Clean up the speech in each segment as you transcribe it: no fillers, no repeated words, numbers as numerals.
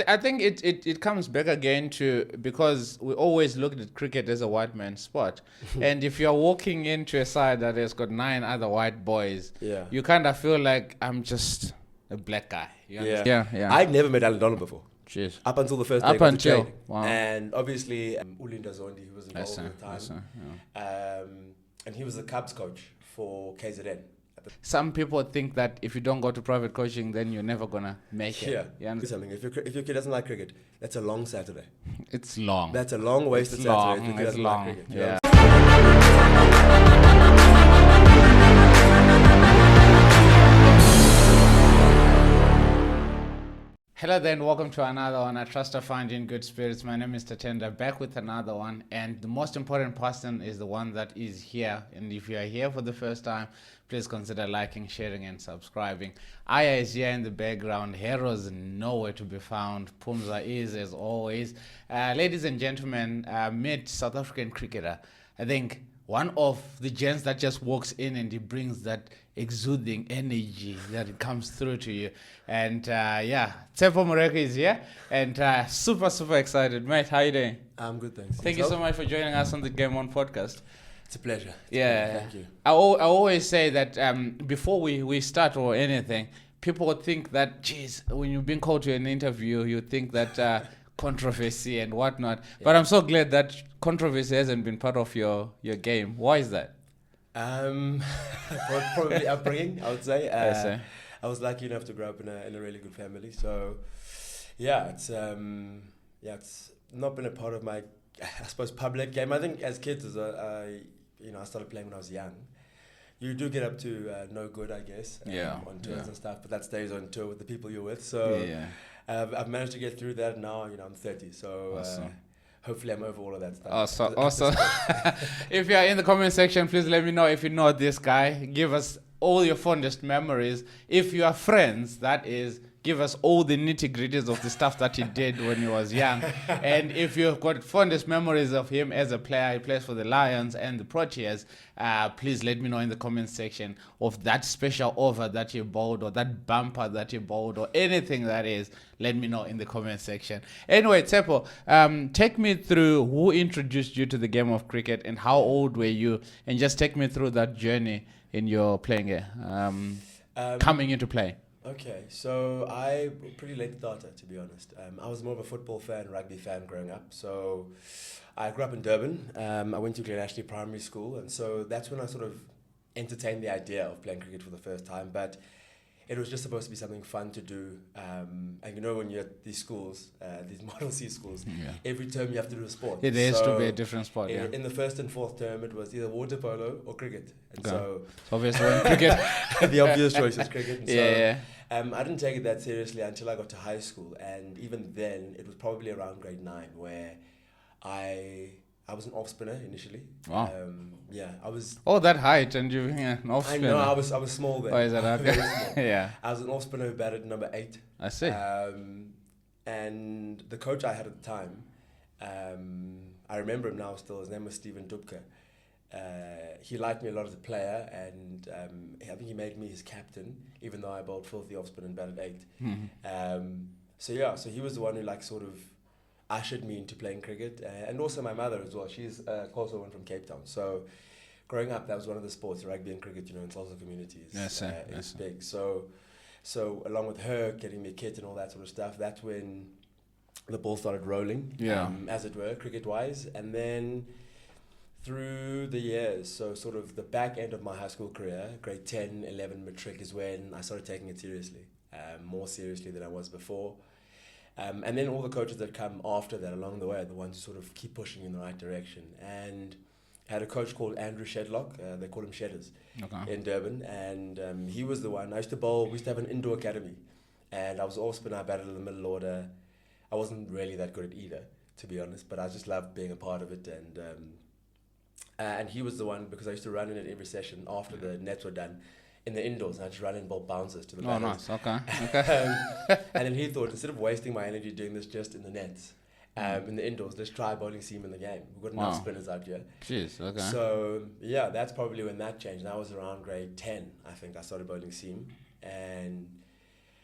I think it comes back again to because we always looked at cricket as a white man's sport, and if you're walking into a side that has got 9 other white boys, Yeah. you kind of feel like I'm just a black guy. You understand? Yeah. I'd never met Alan Donald before. Jeez. Up until the first day Up I got to until training. wow. And obviously, Ulinda Zondi, who was involved Yes, at the time. sir. And he was the Cubs coach for KZN. Some people think that if you don't go to private coaching, then you're never gonna make it. Yeah. You understand? Something. If your kid doesn't like cricket, that's a long Saturday. It's long. That's a long wasted It's Saturday. long. If your kid It's doesn't long. like cricket. Yeah. Hello there and welcome to another one. I trust I find you in good spirits. My name is Tatenda, back with another one. And the most important person is the one that is here. And if you are here for the first time, please consider liking, sharing, and subscribing. Aya is here in the background. Heroes nowhere to be found. Pumza is, as always. Ladies and gentlemen, meet South African cricketer. I think one of the gents that just walks in and he brings that exuding energy that comes through to you. And Tshepo Moreki is here and super excited. Mate, how you doing? I'm good, thanks. Thank you so much for joining us on the Game On podcast. It's a pleasure. Thank you. I always say that before we start or anything, people would think that, geez, when you've been called to an interview, you think that controversy and whatnot. Yeah. But I'm so glad that controversy hasn't been part of your game. Why is that? Probably upbringing, I would say. Yes, sir. I was lucky enough to grow up in a really good family. So, it's not been a part of my, I suppose, public game. I think as kids, I started playing when I was young. You do get up to no good, I guess. On tours and stuff, but that stays on tour with the people you're with. So, I've managed to get through that now. I'm 30, so. Awesome. Hopefully I'm over all of that stuff. Awesome. If you're in the comment section, please let me know if you know this guy. Give us all your fondest memories. If you are friends, that is, give us all the nitty-gritties of the stuff that he did when he was young. And if you've got fondest memories of him as a player, he plays for the Lions and the Proteas, please let me know in the comment section of that special over that you bowled or that bumper that you bowled or anything that is. Let me know in the comment section. Anyway, Tshepo, take me through who introduced you to the game of cricket and how old were you? And just take me through that journey in your playing coming into play. Okay, so I pretty late starter, to be honest. I was more of a football fan, rugby fan growing up. So I grew up in Durban. I went to Glen Ashley Primary School, and so that's when I sort of entertained the idea of playing cricket for the first time. But it was just supposed to be something fun to do. And when you're at these schools, these Model C schools, every term you have to do a sport. It has to be a different sport, in the first and fourth term, it was either water polo or cricket. And so obviously when cricket... the obvious choice was cricket. And so, I didn't take it that seriously until I got to high school. And even then, it was probably around grade 9 where I was an off spinner initially. Wow. I was. Oh, that height, and you an off spinner. I know, I was small then. Oh, is that okay? Very small. Yeah. I was an off spinner who batted number 8. I see. And the coach I had at the time, I remember him now still. His name was Stephen Dubke. He liked me a lot as a player, and I think he made me his captain, even though I bowled filthy off spin and batted 8. Mm-hmm. So he was the one who sort of ushered me into playing cricket, and also my mother as well. She's also one from Cape Town. So growing up, that was one of the sports, rugby and cricket, in Tulsa communities. Yes, sir. It's big. So along with her getting me a kit and all that sort of stuff, that's when the ball started rolling, as it were, cricket-wise. And then through the years, so sort of the back end of my high school career, grade 10, 11, matric, is when I started taking it seriously, more seriously than I was before. And then all the coaches that come after that along the way are the ones who sort of keep pushing in the right direction. And I had a coach called Andrew Shedlock, they call him Shedders, in Durban. And he was the one. I used to bowl, we used to have an indoor academy. And I was off spinner, I batted in the middle order. I wasn't really that good at either, to be honest, but I just loved being a part of it. And he was the one, because I used to run in it every session after the nets were done in the indoors, and I just run in and bowl bouncers to the batters. Oh, nice. Okay. And then he thought, instead of wasting my energy doing this just in the nets, in the indoors, let's try bowling seam in the game. We've got enough spinners out here. Jeez, okay. So, that's probably when that changed. And I was around grade 10, I think, I started bowling seam. And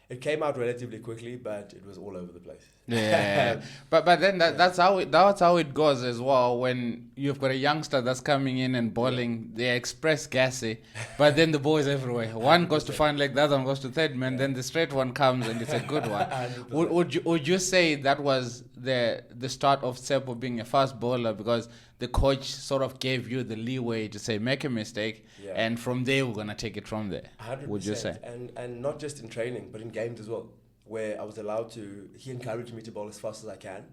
it came out relatively quickly, but it was all over the place. Yeah, but then that's how it goes as well. When you've got a youngster that's coming in and bowling, they express gassy, but then the ball is everywhere. One goes to fine leg, the other one goes to third man, then the straight one comes and it's a good one. Would you say that was the start of Tshepo being a fast bowler, because the coach sort of gave you the leeway to say make a mistake, and from there we're gonna take it from there? 100%. Would you say? And not just in training, but in games as well, where I was allowed to, he encouraged me to bowl as fast as I can.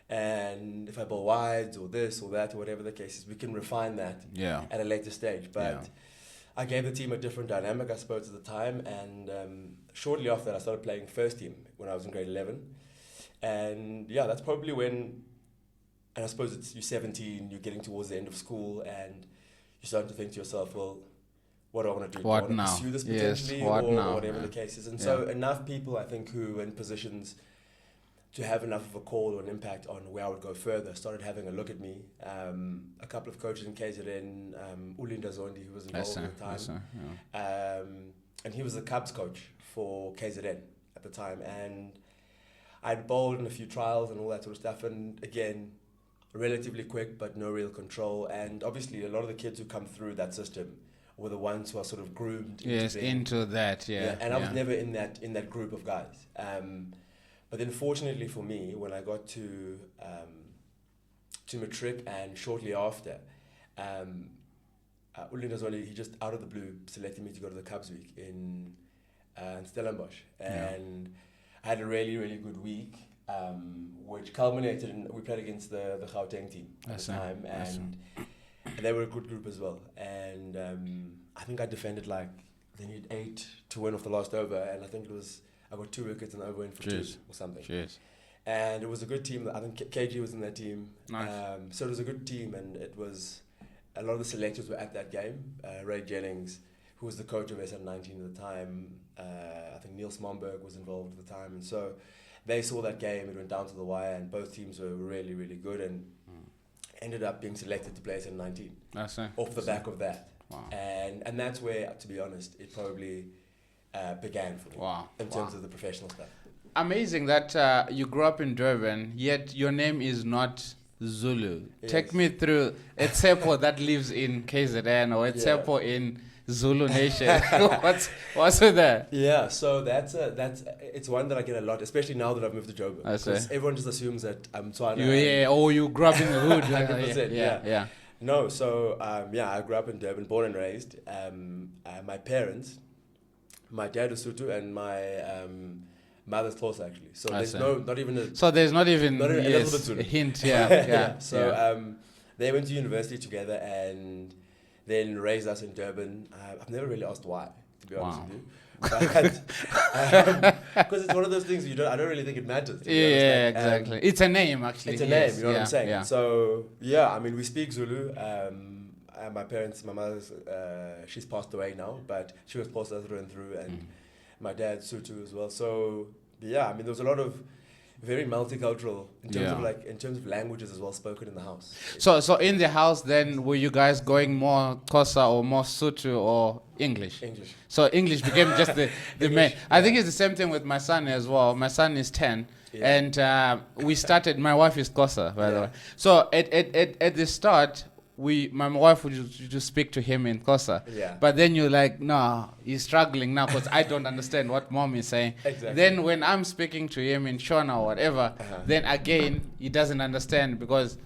And if I bowl wides or this or that or whatever the case is, we can refine that at a later stage. But I gave the team a different dynamic, I suppose, at the time. And shortly after that, I started playing first team when I was in grade 11. And yeah, that's probably when, and I suppose you're 17, you're getting towards the end of school, and you're starting to think to yourself, well, what do I want to do? What do I want now? to pursue this potentially, What or now? whatever the case is? And so enough people, I think, who were in positions to have enough of a call or an impact on where I would go further started having a look at me. A couple of coaches in KZN, Ulinda Zondi, who was involved at the time, and he was the Cubs coach for KZN at the time. And I'd bowled in a few trials and all that sort of stuff, and again, relatively quick, but no real control. And obviously, a lot of the kids who come through that system were the ones who are sort of groomed into that. And I was never in that group of guys. But then, fortunately for me, when I got to matric and shortly after, Ulinda Zoli, he just out of the blue selected me to go to the Cubs week in Stellenbosch, and I had a really, really good week, which culminated in, we played against the Gauteng team at the time, and they were a good group as well. And I think I defended they needed 8 to win off the last over, and I think I got 2 wickets and over went for 2 or something. And it was a good team. I think KG was in that team. Nice. So it was a good team, and it was, a lot of the selectors were at that game. Ray Jennings, who was the coach of SN19 at the time, I think Neil Smomberg was involved at the time, and so they saw that game. It went down to the wire, and both teams were really, really good, and ended up being selected to play SN19 off the back of that. Wow. And that's where, to be honest, it probably began for me in terms of the professional stuff. Amazing that you grew up in Durban, yet your name is not Zulu. Yes. Take me through a Tshepo that lives in KZN or a Tshepo in Zulu Nation. what's with that? Yeah, so that's it's one that I get a lot, especially now that I've moved to Joburg. Because everyone just assumes that I'm Tswana. You grew up in the hood. 100%, yeah. No, so I grew up in Durban, born and raised. My parents, my dad is Sotho and my mother's Xhosa actually. So there's not even a hint. So they went to university together and then raised us in Durban. I've never really asked why, to be honest with you. Because it's one of those things I don't really think it matters. Exactly. It's a name, actually. It's a name, you know what I'm saying? Yeah. So, I mean, we speak Zulu. My mother's, she's passed away now, but she was Xhosa through and through, and my dad's Sotho as well. So, I mean, there was a lot of very multicultural in terms of languages as well spoken in the house. So in the house then, were you guys going more Xhosa or more Sotho or English? English. So English became just the main. I think it's the same thing with my son as well. My son is 10 and we started, my wife is Xhosa, by the way. So at the start, my wife would just speak to him in Xhosa. But then you're like, no, he's struggling now because I don't understand what mom is saying. Exactly. Then when I'm speaking to him in Shona or whatever, then again, he doesn't understand because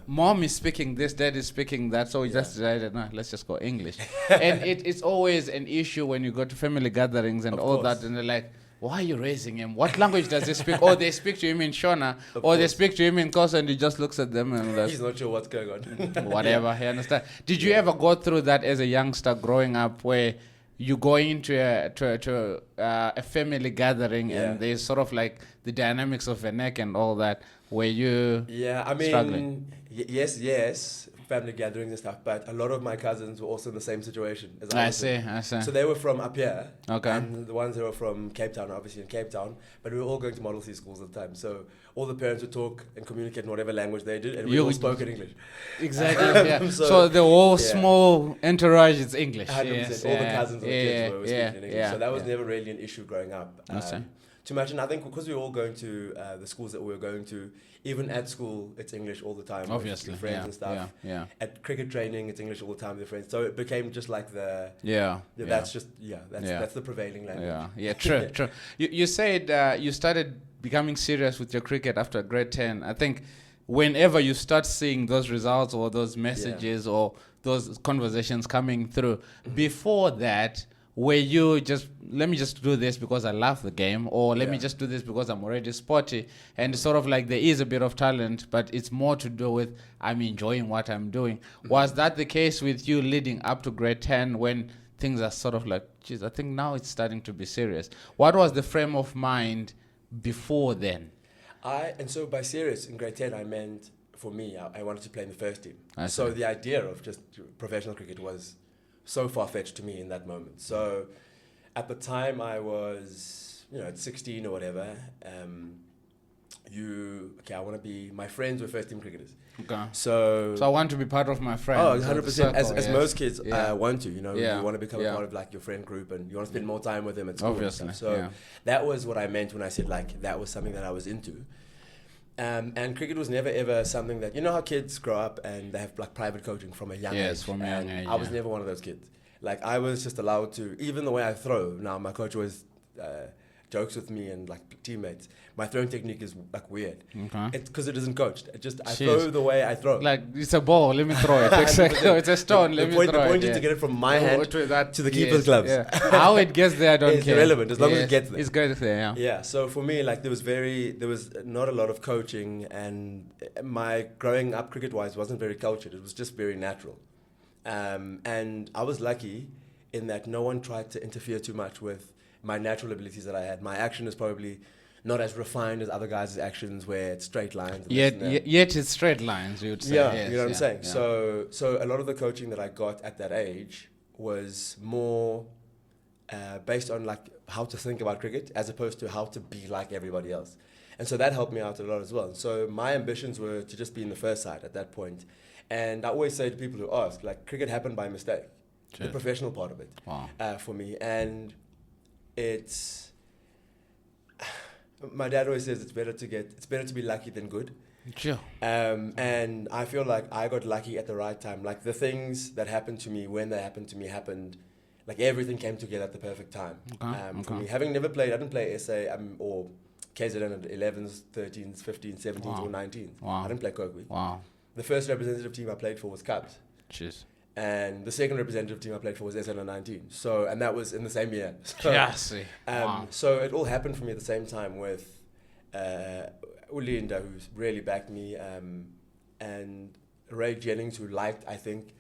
mom is speaking this, dad is speaking that. So he just decided, no, let's just go English. And it's always an issue when you go to family gatherings and all that. And they're like, why are you raising him? What language does he speak? Or they speak to him in Shona, or they speak to him in Xhosa, and he just looks at them and like, he's not sure what's going on. Whatever, he understands. Did you ever go through that as a youngster growing up, where you go into a family gathering and there's sort of like the dynamics of a neck and all that, where you I mean, struggling? yes. family gatherings and stuff, but a lot of my cousins were also in the same situation as I was in. see. So they were from up here, Okay. and the ones that were from Cape Town, obviously in Cape Town, but we were all going to Model C schools at the time. So all the parents would talk and communicate in whatever language they did, and we all spoke in English. Exactly. Yeah. So the whole small entourage is English. 100%. Yes, all the cousins and the kids were speaking in English. Yeah, so that was never really an issue growing up. Too much, and I think because we were all going to the schools that we were going to, even at school, it's English all the time. Obviously, with friends and stuff. Yeah. At cricket training, it's English all the time with friends. So it became just like that's the prevailing language. Yeah. True. You said you started becoming serious with your cricket after grade 10. I think whenever you start seeing those results or those messages or those conversations coming through, before that, were you just, let me just do this because I love the game, or let me just do this because I'm already sporty, and sort of like there is a bit of talent, but it's more to do with I'm enjoying what I'm doing. Was that the case with you leading up to grade 10 when things are sort of like, geez, I think now it's starting to be serious? What was the frame of mind before then? And so by serious in grade 10, I meant, for me, I wanted to play in the first team. I see. So the idea of just professional cricket was so far-fetched to me in that moment. So at the time I was, at 16 or whatever, I want to be, my friends were first-team cricketers. Okay. So I want to be part of my friends. Oh, 100%. As most kids want to, you want to become a part of like your friend group, and you want to spend more time with them at school. Obviously. And stuff. So that was what I meant when I said like that was something that I was into. And cricket was never ever something that, how kids grow up and they have like private coaching from a young age. Yes, from a young age. I was never one of those kids. Like I was just allowed to, even the way I throw. Now my coach always jokes with me and like teammates. My throwing technique is like weird. Okay. It's because it isn't coached. I throw the way I throw. Like it's a ball, let me throw it. It's a stone, let me throw it. The point is to get it from my hand to the keeper's gloves. Yeah. How it gets there, I don't care. It's irrelevant as long as it gets there. It's good there, Yeah. So for me, like there was not a lot of coaching, and my growing up cricket-wise wasn't very cultured. It was just very natural, and I was lucky in that no one tried to interfere too much with my natural abilities that I had. My action is probably not as refined as other guys' actions where it's straight lines. Yet it's straight lines, you would say. Yeah, yes, you know what I'm saying? Yeah. So a lot of the coaching that I got at that age was more based on like how to think about cricket as opposed to how to be like everybody else. And so that helped me out a lot as well. So my ambitions were to just be in the first side at that point. And I always say to people who ask, like, cricket happened by mistake. Sure. The professional part of it for me. And it's... My dad always says it's better to be lucky than good. Sure. And I feel like I got lucky at the right time. Like the things that happened to me when they happened to me happened, like everything came together at the perfect time. For me, having never played, I didn't play SA or KZN at 11s, 13s, 15s, 17s or 19s. I didn't play Kokwi. The first representative team I played for was Cubs. Cheers. And the second representative team I played for was SN19. So, and that was in the same year. So it all happened for me at the same time with Ulinda, who's really backed me, and Ray Jennings, who liked, I think,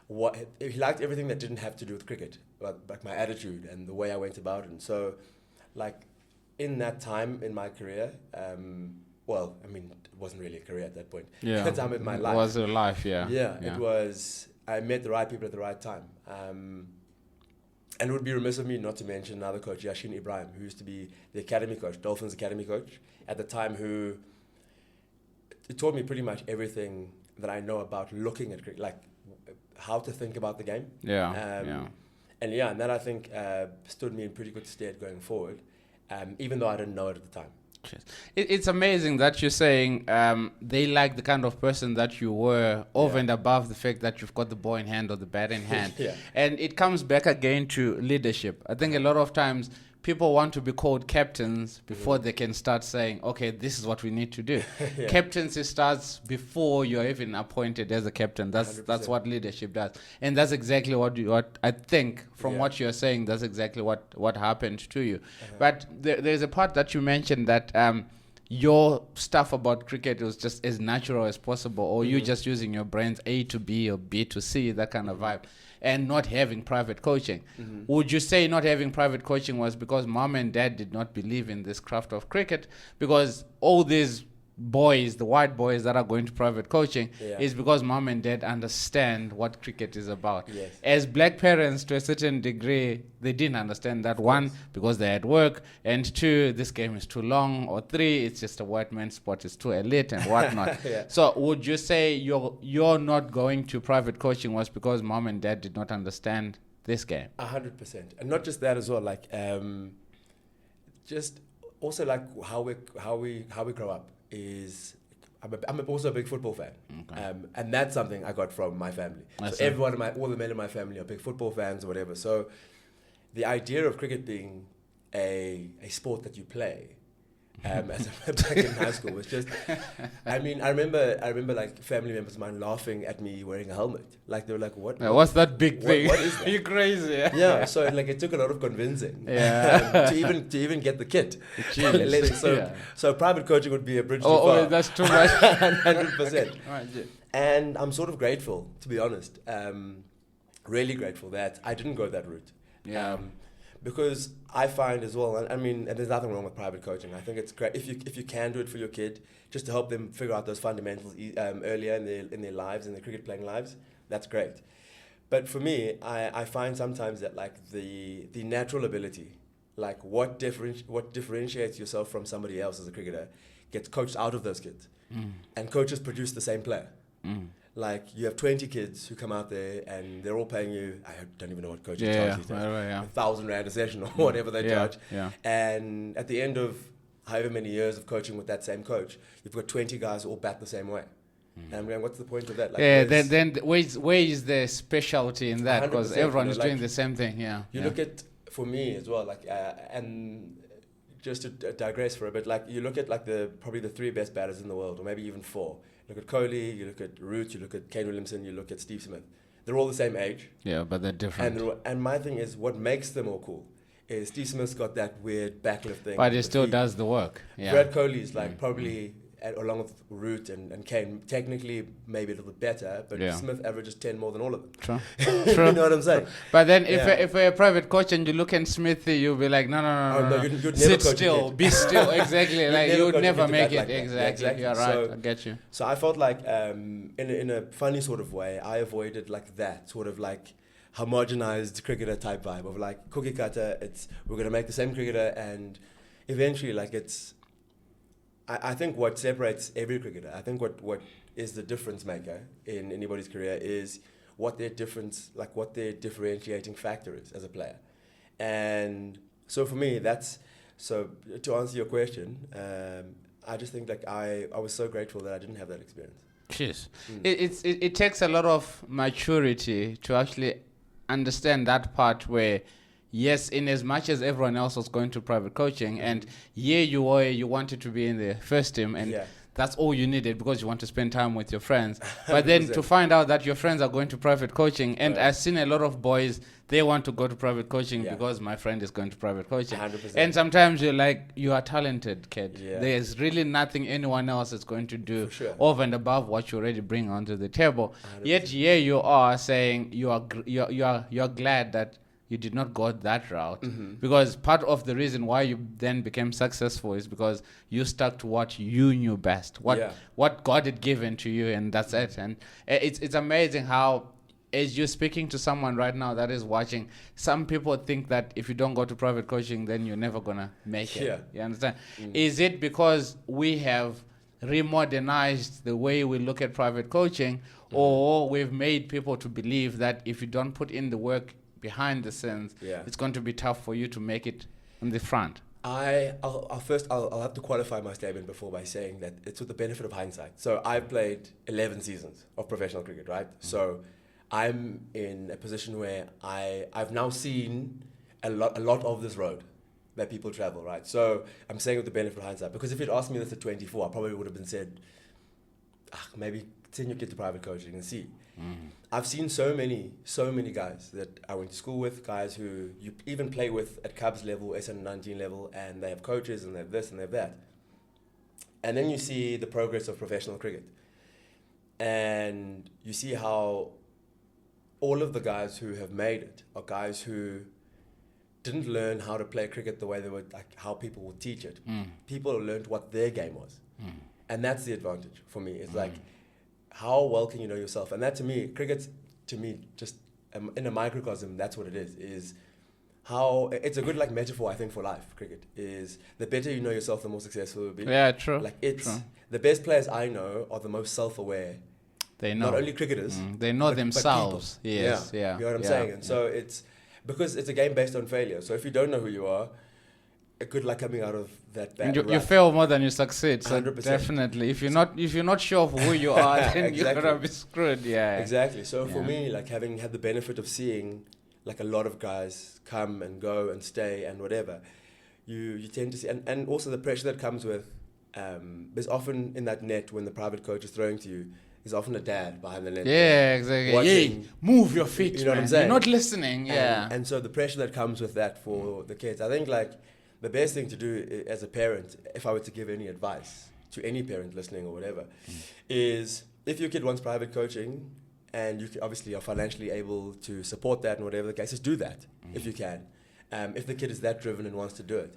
he liked everything that didn't have to do with cricket, like my attitude and the way I went about it. And so, like, in that time in my career, well, I mean, it wasn't really a career at that point. Yeah. That time in my life. It was a life, yeah. It was... I met the right people at the right time. And it would be remiss of me not to mention another coach, Yashin Ibrahim, who used to be the academy coach, Dolphins academy coach, at the time, who taught me pretty much everything that I know about looking at cricket, like how to think about the game. And that I think stood me in pretty good stead going forward, even though I didn't know it at the time. It's amazing that you're saying they like the kind of person that you were over and above the fact that you've got the ball in hand or the bat in hand. And it comes back again to leadership. I think a lot of times people want to be called captains before they can start saying, okay, this is what we need to do. Captaincy starts before you're even appointed as a captain. That's what leadership does. And that's exactly what I think from what you're saying, that's exactly what happened to you. But there's a part that you mentioned that your stuff about cricket was just as natural as possible, or you just using your brains A to B or B to C, that kind of vibe, and not having private coaching. Would you say not having private coaching was because mom and dad did not believe in this craft of cricket? Because all these boys, the white boys that are going to private coaching, is because mom and dad understand what cricket is about. Yes. As black parents, to a certain degree, they didn't understand that. One, because they had work, and two, this game is too long, or three, it's just a white man's sport, it's too elite and whatnot. So would you say you're not going to private coaching was because mom and dad did not understand this game? 100%. And not just that as well, like just also like how we grow up is I'm also a big football fan. Okay. And that's something I got from my family. So all the men in my family are big football fans or whatever. So the idea of cricket being a sport that you play as a back in high school was just, I mean, I remember like family members of mine laughing at me wearing a helmet. Like they were like, "What? What's that big thing? What is that?" You're crazy. Yeah. So like it took a lot of convincing. To even get the kit. So private coaching would be a bridge too far. Oh, that's too much. 100%. Right, yeah. And I'm sort of grateful, to be honest. Really grateful that I didn't go that route. Yeah. Because I find as well, I mean, and there's nothing wrong with private coaching. I think it's great if you can do it for your kid, just to help them figure out those fundamentals earlier in their lives, in their cricket playing lives. That's great. But for me, I find sometimes that like the natural ability, like what differentiates yourself from somebody else as a cricketer, gets coached out of those kids, and coaches produce the same player. Like you have 20 kids who come out there and they're all paying you, I don't even know what coaches charge these days, 1,000 Rand a session or whatever they charge. Yeah. And at the end of however many years of coaching with that same coach, you've got 20 guys who all bat the same way. And I'm going, what's the point of that? Like, then where is the specialty in that? Because everyone is doing the same thing. You look at, for me as well, like, and just to digress for a bit, like you look at like probably the 3 best batters in the world, or maybe even 4. You look at Kohli, you look at Root, you look at Kane Williamson, you look at Steve Smith. They're all the same age. Yeah, but they're different. And my thing is, what makes them all cool is Steve Smith's got that weird backlift thing. But he still does the work. Yeah. Brad Kohli's like probably, along with Root and Kane, technically maybe a little bit better, but Smith averages 10 more than all of them. True. You know what I'm saying? But then if you're a private coach and you look at Smithy, you'll be like, no, you'd never sit coach still, be still, exactly. Like you would never make it. Like exactly. You're right. So, I get you. So I felt like, in a funny sort of way, I avoided like that sort of like homogenized cricketer type vibe of like cookie cutter. We're gonna make the same cricketer, and eventually like it's. I think what separates every cricketer, I think what is the difference maker in anybody's career is what their differentiating factor is as a player. And so for me, so to answer your question, I just think like I was so grateful that I didn't have that experience. Cheers. It takes a lot of maturity to actually understand that part where, yes, in as much as everyone else was going to private coaching, and you wanted to be in the first team, and that's all you needed because you want to spend time with your friends. But then to find out that your friends are going to private coaching, and I've seen a lot of boys, they want to go to private coaching because my friend is going to private coaching. 100%. And sometimes you're like, you are talented, kid. Yeah. There's really nothing anyone else is going to do over and above what you already bring onto the table. 100%. Yet here you are saying you're glad that you did not go that route, because part of the reason why you then became successful is because you stuck to what you knew best, what God had given to you, and that's it. And it's amazing how, as you're speaking to someone right now that is watching, some people think that if you don't go to private coaching, then you're never gonna make it. Yeah. You understand? Is it because we have remodernized the way we look at private coaching, or we've made people to believe that if you don't put in the work behind the scenes, it's going to be tough for you to make it on the front? I'll have to qualify my statement before by saying that it's with the benefit of hindsight. So I've played 11 seasons of professional cricket, right? So I'm in a position where I've now seen a lot of this road that people travel, right? So I'm saying with the benefit of hindsight, because if you'd asked me this at 24, I probably would have been said, maybe send your kid to private coaching and see. I've seen so many guys that I went to school with, guys who you even play with at Cubs level, SN19 level, and they have coaches and they have this and they have that. And then you see the progress of professional cricket. And you see how all of the guys who have made it are guys who didn't learn how to play cricket the way they would, like how people would teach it. People learned what their game was. And that's the advantage for me. It's like, how well can you know yourself? And that to me, cricket, to me, just in a microcosm, that's what it is how, it's a good like metaphor, I think, for life. Cricket is, the better you know yourself, the more successful you'll be. Yeah, true. Like it's, true. The best players I know are the most self-aware. They know. Not only cricketers. They know themselves. But yes, yeah. You know what I'm saying? And so it's, because it's a game based on failure. So if you don't know who you are, good luck coming out of that bad. And you fail more than you succeed. So 100%. Definitely, if you're not sure of who you are, then Exactly. you're gonna be screwed. Yeah. Exactly. So for me, like having had the benefit of seeing like a lot of guys come and go and stay and whatever, you tend to see, and also the pressure that comes with. There's often in that net when the private coach is throwing to you, there's often a dad behind the net. Yeah, exactly. Watching, move your feet. You know man. what I'm saying? You're not listening. Yeah. And so the pressure that comes with that for the kids, I think like the best thing to do as a parent, if I were to give any advice to any parent listening or whatever, is if your kid wants private coaching and you obviously are financially able to support that and whatever the case is, do that if you can. If the kid is that driven and wants to do it.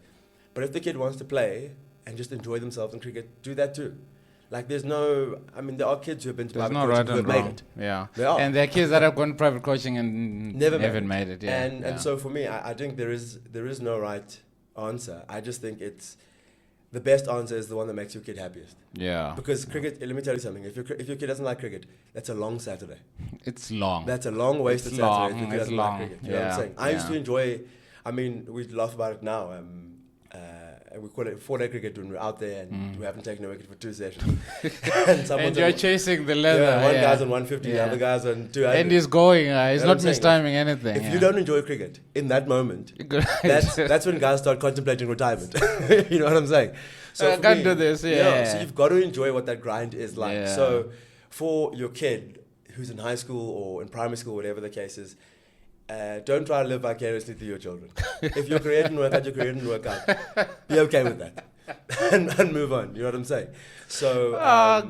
But if the kid wants to play and just enjoy themselves in cricket, do that too. Like there are kids who have been to private coaching who have made it. Yeah. There are. And there are kids that have gone to private coaching and never made it. Yeah. And so for me, I think there is no right answer. I just think it's the best answer is the one that makes your kid happiest. Yeah. Because cricket, let me tell you something. If your kid doesn't like cricket, that's a long Saturday. It's long. That's a long wasted Saturday if your kid doesn't like cricket. You know what I'm saying? I used to enjoy, we laugh about it now. We call it 4-day cricket when we're out there and we haven't taken a wicket for 2 sessions. and you're chasing the leather. Yeah, one guy's on 150, the other guy's on 200. And he's going, he's not mistiming anything. If you don't enjoy cricket in that moment, that's when guys start contemplating retirement. You know what I'm saying? So I can't do this, So you've got to enjoy what that grind is like. Yeah. So for your kid who's in high school or in primary school, whatever the case is, don't try to live vicariously through your children. If your career didn't work out, your career didn't work out. Be okay with that. and move on. You know what I'm saying? So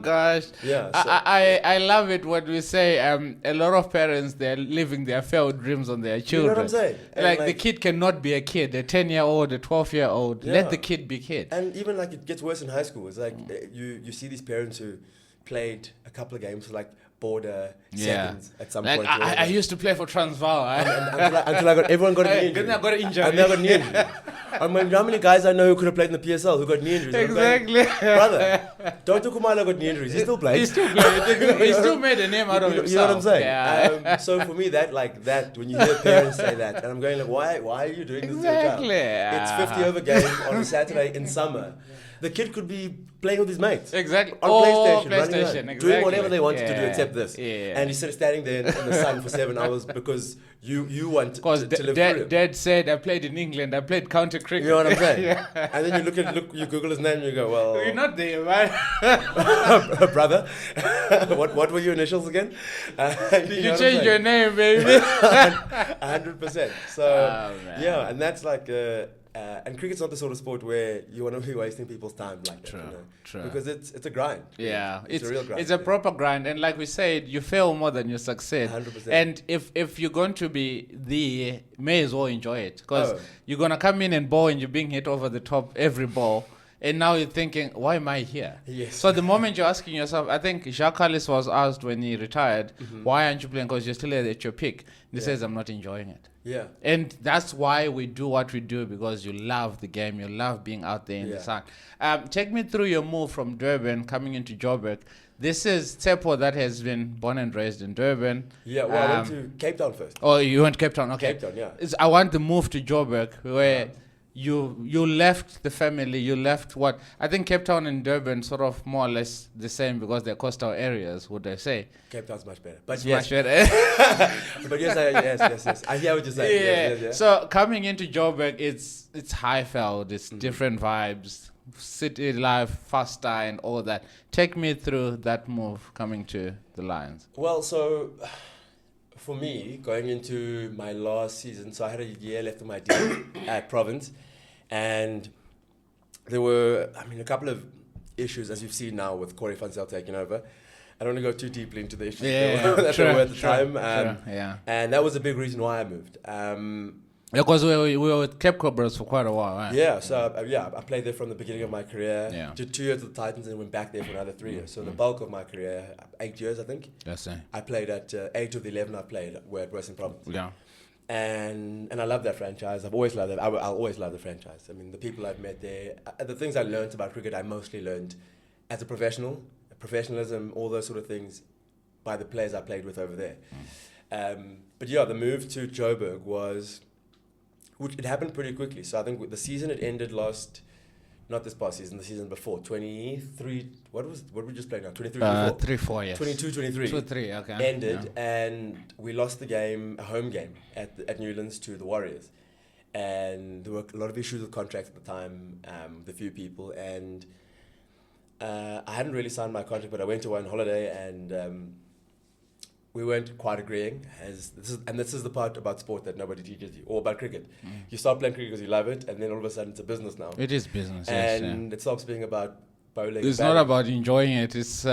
gosh. Yeah. So I love it when we say a lot of parents, they're living their failed dreams on their children. You know what I'm saying? Like the kid cannot be a kid, a 10-year-old, a 12-year-old. Let the kid be kid. And even like it gets worse in high school. It's like you see these parents who played a couple of games for like border seconds at some point. I used to play for Transvaal. Until everyone got a knee injury. I got an injury. And I got a knee injury. I mean, how many guys I know who could have played in the PSL who got knee injuries? Exactly. Brother, Dr. Kumalo got knee injuries. He still played. He still made a name out of himself. You know what I'm saying? Yeah. So for me, that when you hear parents say that, and I'm going like, why are you doing this to your child? It's 50 over game on a Saturday in summer. The kid could be playing with his mates. Exactly. On PlayStation, running around, doing whatever they wanted to do except this. Yeah. And he's standing there in the sun for 7 hours because you want to live through him. Dad said, I played in England, I played county cricket. You know what I'm saying? And then you Google his name and you go, well... You're not there, man. Brother, what were your initials again? Did you change your name, baby? 100%. So, yeah, and that's like... and cricket's not the sort of sport where you want to be wasting people's time like that. True. Because it's a grind. Yeah. It's a real grind. It's a proper grind. And like we said, you fail more than you succeed. 100%. And if you're going to be may as well enjoy it. Because you're going to come in and bowl and you're being hit over the top every ball. And now you're thinking, why am I here? Yes. So the moment you're asking yourself, I think Jacques Kallis was asked when he retired, why aren't you playing? Because you're still at your peak. And he says, I'm not enjoying it. Yeah. And that's why we do what we do, because you love the game. You love being out there in the sun. Take me through your move from Durban coming into Joburg. This is Tshepo that has been born and raised in Durban. Yeah, well, I went to Cape Town first. Oh, you went to Cape Town, okay. Cape Town, yeah. I want the move to Joburg where... You left the family, you left what? I think Cape Town and Durban sort of more or less the same because they're coastal areas, would I say? Cape Town's much better. But it's yes. Much better. But yes. I hear what you're saying. Yeah. So coming into Joburg, it's Highveld, it's different vibes, city life, faster and all that. Take me through that move coming to the Lions. Well, so... For me, going into my last season, so I had a year left of my deal at Province, and there were, a couple of issues, as you've seen now with Corey van Zyl taking over. I don't want to go too deeply into the issues that there were at the time. And that was a big reason why I moved. Because we were with Cape Cobras for quite a while, right? Yeah, so I played there from the beginning of my career. Yeah. Did 2 years with the Titans and went back there for another 3 years. So the bulk of my career, 8 years, I think. That's it. I played at 8 of the 11 I played were at Western Province. Yeah. And I love that franchise. I've always loved it. I'll always love the franchise. I mean, the people I've met there, the things I learned about cricket, I mostly learned as a professional, professionalism, all those sort of things, by the players I played with over there. But yeah, the move to Joburg it happened pretty quickly. So I think the season it ended not this past season, the season before, 23, what we just played now, 23, 3-4, yes. 22, 23. 2-3, okay. Ended, and we lost the game, a home game, at Newlands to the Warriors. And there were a lot of issues with contracts at the time, with a few people, and I hadn't really signed my contract, but I went to one holiday, and we weren't quite agreeing. This is the part about sport that nobody teaches you, or about cricket. You start playing cricket because you love it, and then all of a sudden it's a business now. It is business, and it stops being about bowling. It's not about enjoying it. It's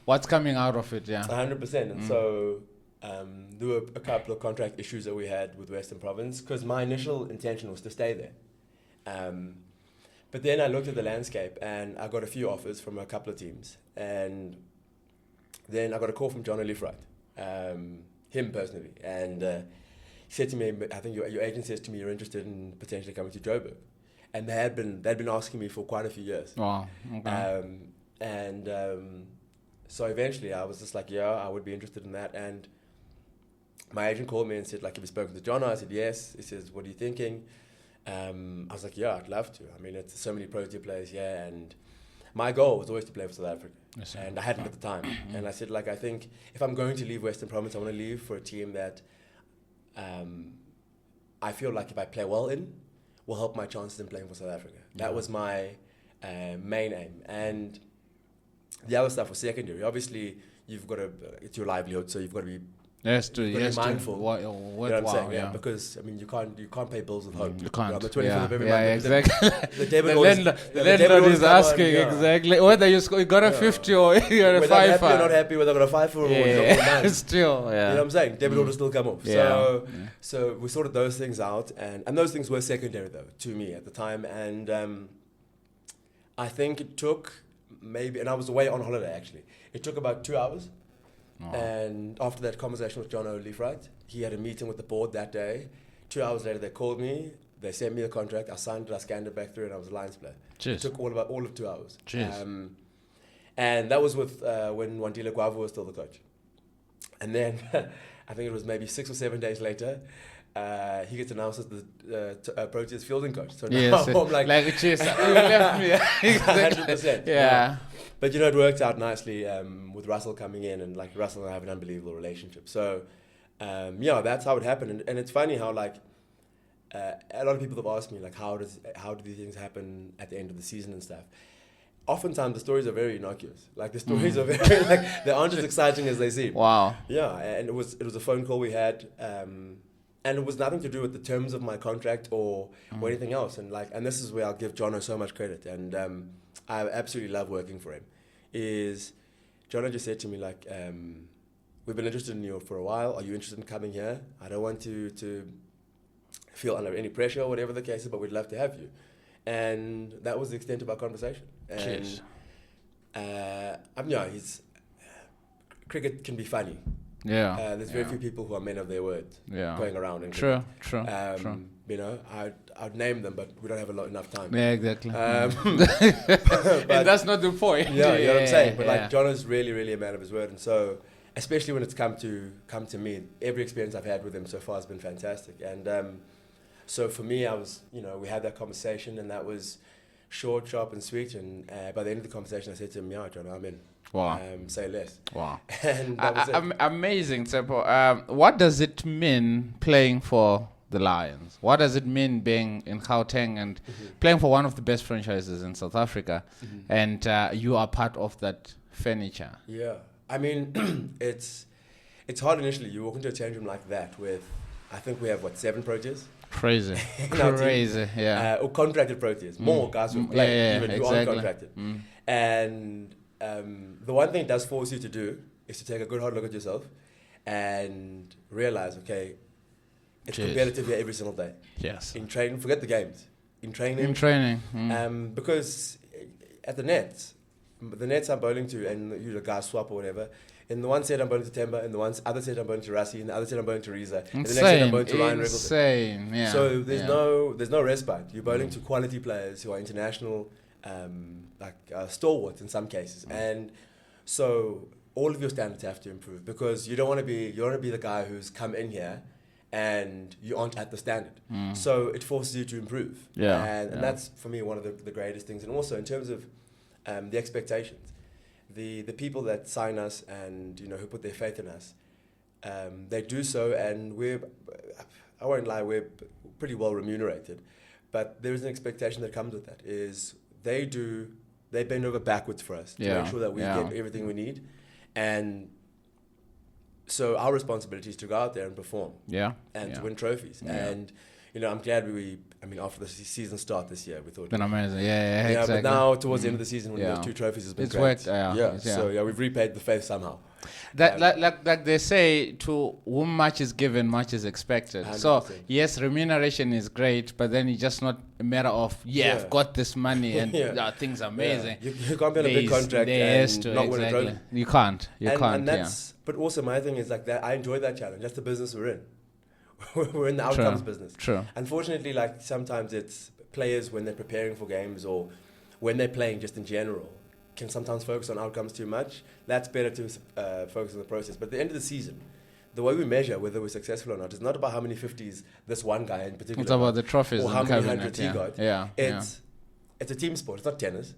what's coming out of it. Yeah, 100%. And so there were a couple of contract issues that we had with Western Province, because my initial intention was to stay there. But then I looked at the landscape, and I got a few offers from a couple of teams, and then I got a call from John Olifright. Him personally, and he said to me, I think your agent says to me you're interested in potentially coming to Joburg, and they'd been asking me for quite a few years. Wow. Okay. So eventually I was just like, yeah, I would be interested in that. And my agent called me and said, like, have you spoken to John? I said yes. He says, what are you thinking? I was like, yeah, I'd love to. I mean, it's so many Protea players here, and my goal was always to play for South Africa. Yes, and I hadn't at the time. And I said, like, I think if I'm going to leave Western Province, I want to leave for a team that I feel like if I play well in, will help my chances in playing for South Africa. That was my main aim. And the other stuff was secondary. Obviously, you've got to, it's your livelihood, so you've got to be mindful. What you know what I'm saying? Yeah. Because I mean, you can't pay bills with hope. You can't. On the 25th of every month. Exactly. The landlord is asking exactly whether you got a 50 or you got a 5. Whether I'm happy or not happy, whether I got a 5 or not. Still, yeah. You know what I'm saying? Debit order still come off. Yeah. So we sorted those things out, and those things were secondary though to me at the time, and I think it took maybe, and I was away on holiday actually. It took about 2 hours. Oh. And after that conversation with John Olifright, he had a meeting with the board that day. 2 hours later, they called me. They sent me the contract. I signed it. I scanned it back through, and I was a Lions player. Cheers. It took all of 2 hours. And that was with when Wandile Guavo was still the coach. And then I think it was maybe 6 or 7 days later, he gets announced as the Proteas fielding coach. So now I'm like cheers. You left me. 100%. Yeah. But you know, it worked out nicely with Russell coming in, and like Russell and I have an unbelievable relationship. So that's how it happened. And it's funny how like a lot of people have asked me like how do these things happen at the end of the season and stuff. Oftentimes the stories are very innocuous. Like the stories are very like they aren't as exciting as they seem. Wow. Yeah, and it was a phone call we had. And it was nothing to do with the terms of my contract or anything else. And this is where I'll give Jono so much credit. And I absolutely love working for him. Is Jono just said to me like, we've been interested in you for a while. Are you interested in coming here? I don't want to feel under any pressure or whatever the case is, but we'd love to have you. And that was the extent of our conversation. And cricket can be funny. Yeah. There's very few people who are men of their word going around. In true. You know, I'd name them, but we don't have enough time. Yeah, exactly. And that's not the point. Yeah, you know what I'm saying? But like, John is really, really a man of his word. And so, especially when it's come to me, every experience I've had with him so far has been fantastic. And so for me, we had that conversation, and that was short, sharp, and sweet. And by the end of the conversation, I said to him, yeah, John, I'm in. Wow. Say less. Wow. And that was it. Amazing, Tshepo. What does it mean playing for the Lions? What does it mean being in Gauteng and playing for one of the best franchises in South Africa? And you are part of that furniture. Yeah. I mean, it's hard initially. You walk into a change room like that with, I think we have, 7 Proteas? Crazy. Crazy, yeah. Or contracted Proteas. More guys who play, even who aren't contracted. And the one thing it does force you to do is to take a good hard look at yourself and realize, okay, It's competitive here every single day. Yes. In training, forget the games. In training. Because at the nets I'm bowling to, and you guys swap or whatever. In the one set I'm bowling to Temba, in the other set I'm bowling to Rassi, in the other set I'm bowling to Riza, and the next set I'm bowling to Ryan Revelton. Insane, yeah. So there's no respite. You're bowling to quality players who are international, stalwarts in some cases, and so all of your standards have to improve, because you don't want to be the guy who's come in here and you aren't at the standard. So it forces you to improve. And that's for me one of the greatest things. And also in terms of the expectations, the people that sign us and who put their faith in us, they do so, and I won't lie, we're pretty well remunerated, but there is an expectation that comes with that. Is they bend over backwards for us to make sure that we get everything we need. And so our responsibility is to go out there and perform, and to win trophies. And I'm glad after the season start this year, we thought it's been amazing. Exactly. But now towards the end of the season, when we have 2 trophies, has been it's great. Worked. So we've repaid the faith somehow. That like they say, to whom much is given, much is expected. 100%. So yes, remuneration is great, but then it's just not a matter of I've got this money and things are amazing. You can't be on a big contract and not win a trophy. You can't. And that's. But also my thing is like that. I enjoy that challenge. That's the business we're in. We're in the outcomes business. True. Unfortunately, like sometimes it's players when they're preparing for games or when they're playing just in general can sometimes focus on outcomes too much. That's better to focus on the process. But at the end of the season, the way we measure whether we're successful or not is not about how many 50s this one guy in particular. It's about the trophies or how many hundreds he got. It's a team sport. It's not tennis.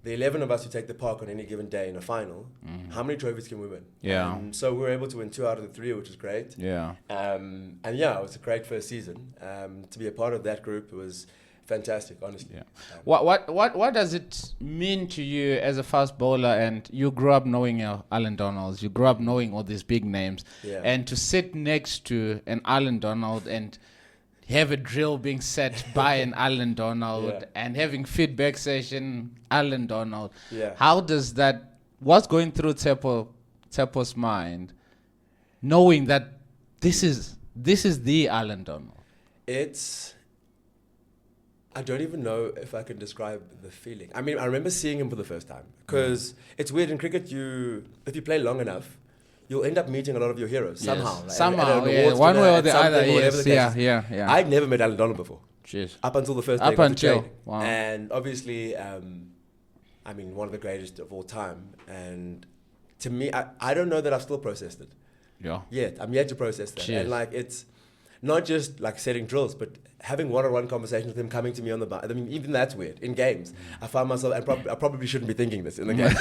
The 11 of us who take the park on any given day in a final, how many trophies can we win? So we were able to win 2 out of the 3, which is great. And it was a great first season. To be a part of that group was fantastic, honestly. What does it mean to you as a fast bowler? And you grew up knowing Alan Donalds, you grew up knowing all these big names, and to sit next to an Alan Donald and have a drill being set by an Alan Donald and having feedback session, Alan Donald. How does that, what's going through Tshepo's mind, knowing that this is the Alan Donald? I don't even know if I can describe the feeling. I remember seeing him for the first time, because it's weird in cricket, if you play long enough, you'll end up meeting a lot of your heroes somehow. Like, one way or the other. Yes. I'd never met Alan Donald before. Jeez. Up until the first day of training. Wow. And obviously, one of the greatest of all time. And to me, I don't know that I've still processed it. Yet. I'm yet to process that. Jeez. And it's not just like setting drills, but having one-on-one conversations with him, coming to me on the bar. Even that's weird. In games, I find myself, and I probably shouldn't be thinking this in the game.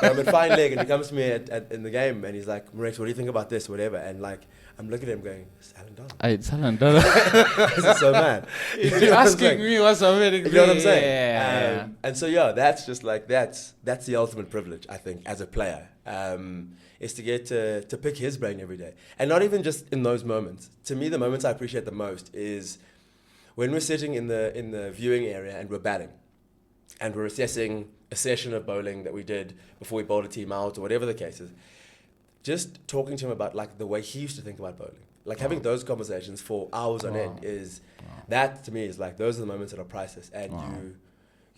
But I'm at fine leg, and he comes to me in the game, and he's like, Moreki, what do you think about this, whatever? And I'm looking at him going, it's Alan Donald. It's Alan Donald. This is so mad. You're asking me what's happening. You know what I'm saying? Yeah. And so, that's just that's the ultimate privilege, I think, as a player. Is to get to pick his brain every day. And not even just in those moments. To me, the moments I appreciate the most is when we're sitting in the viewing area and we're batting and we're assessing a session of bowling that we did before we bowled a team out or whatever the case is. Just talking to him about the way he used to think about bowling. Having those conversations for hours on end is, that to me is those are the moments that are priceless. And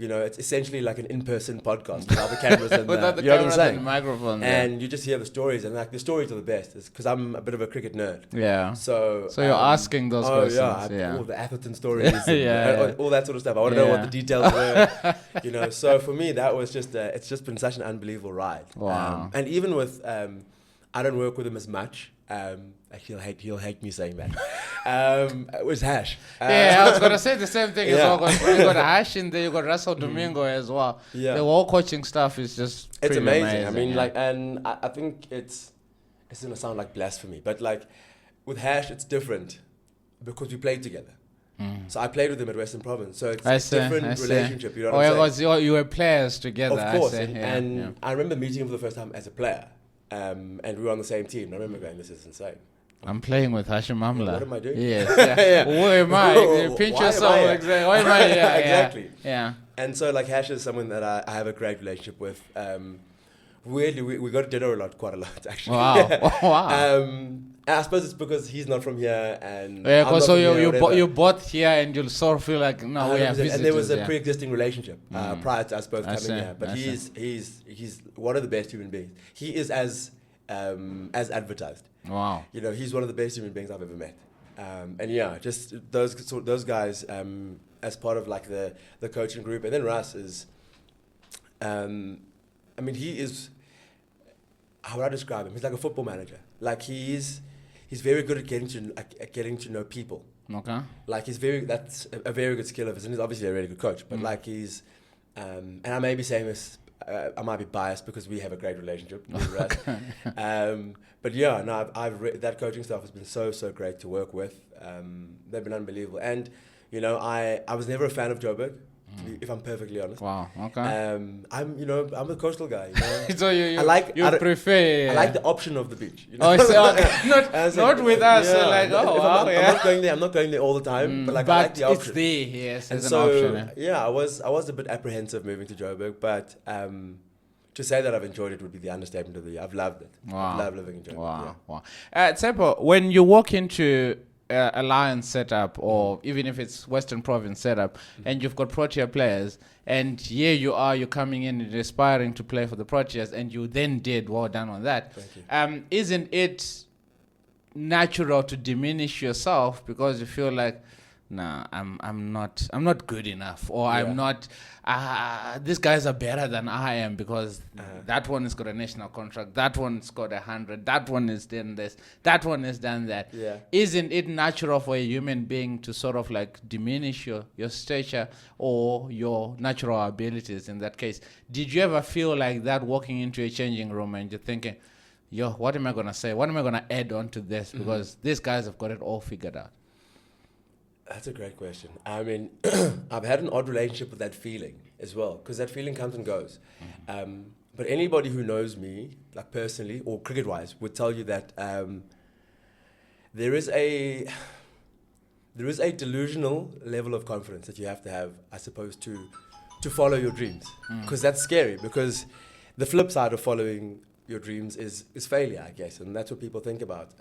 it's essentially like an in-person podcast without the cameras and without the you know cameras what I'm saying? And the microphone. And you just hear the stories, and the stories are the best. Because I'm a bit of a cricket nerd. Yeah. So you're asking those questions. All the Atherton stories, and all that sort of stuff. I want to know what the details were. So for me, that was it's just been such an unbelievable ride. Wow. And even with, I don't work with him as much. He'll hate me saying that. It was Hash. I was gonna say the same thing as well. You got Hash in there, you got Russell Domingo as well. The whole coaching stuff is just it's amazing. And I think it's gonna sound like blasphemy, but with Hash it's different because we played together. So I played with him at Western Province, so it's a different relationship. You know what I'm saying? You were players together. Of course, I remember meeting him for the first time as a player. And we were on the same team. And I remember going, this is insane. I'm playing with Hashim Amla. What am I doing? Yes. Where am I? Pinch yourself. Exactly. Why am I here? Exactly. Yeah. And so Hash is someone that I have a great relationship with. weirdly, we go to dinner quite a lot, actually. Wow. Wow. And I suppose it's because he's not from here, and Yeah, I'm not because so from here, you whatever. you both here and you'll sort of feel like no, we are 100%. visitors. And there was a yeah. pre-existing relationship prior to us both I coming see, here. But I he's one of the best human beings. He is as advertised. Wow. You know, he's one of the best human beings I've ever met. And yeah, just those guys as part of like the coaching group. And then Russ is, I mean, he is, how would I describe him? He's like a football manager. Like he's very good at getting to know people. Okay. Like that's a very good skill of his, and he's obviously a really good coach. But like he's, and I may be saying this, I might be biased because we have a great relationship with Russ. But yeah, no, that coaching staff has been so great to work with. They've been unbelievable, and you know, I was never a fan of Joburg, if I'm perfectly honest. Wow. Okay. I'm a coastal guy. You know? So you I prefer. I like the option of the beach. You know? Oh, so, okay. not with us. Yeah, Like wow. I'm not going there all the time, but like I like the option. It's there. Yes, And it's so, an option. yeah, I was a bit apprehensive moving to Joburg, but to say that I've enjoyed it would be the understatement of the year. I've loved it. Wow. I've loved living in Joburg. Wow. Yeah. Wow. Tshepo, when you walk into a Lions setup, or even if it's Western Province setup, and you've got Protea players, and here you're coming in and aspiring to play for the Proteas, and you then did well done on that. Thank you. Isn't it natural to diminish yourself because you feel like, nah, I'm not good enough, or I'm not. These guys are better than I am because that one has got a national contract, that one's got 100, that one is done this, that one has done that. Yeah. Isn't it natural for a human being to sort of like diminish your stature or your natural abilities in that case? Did you ever feel like that walking into a changing room and you're thinking, yo, what am I gonna say? What am I gonna add on to this? Because these guys have got it all figured out. That's a great question. I mean, I've had an odd relationship with that feeling as well, because that feeling comes and goes. But anybody who knows me, like personally or cricket-wise, would tell you that there is a delusional level of confidence that you have to have, I suppose, to follow your dreams. Because that's scary. Because the flip side of following your dreams is failure, I guess, and that's what people think about.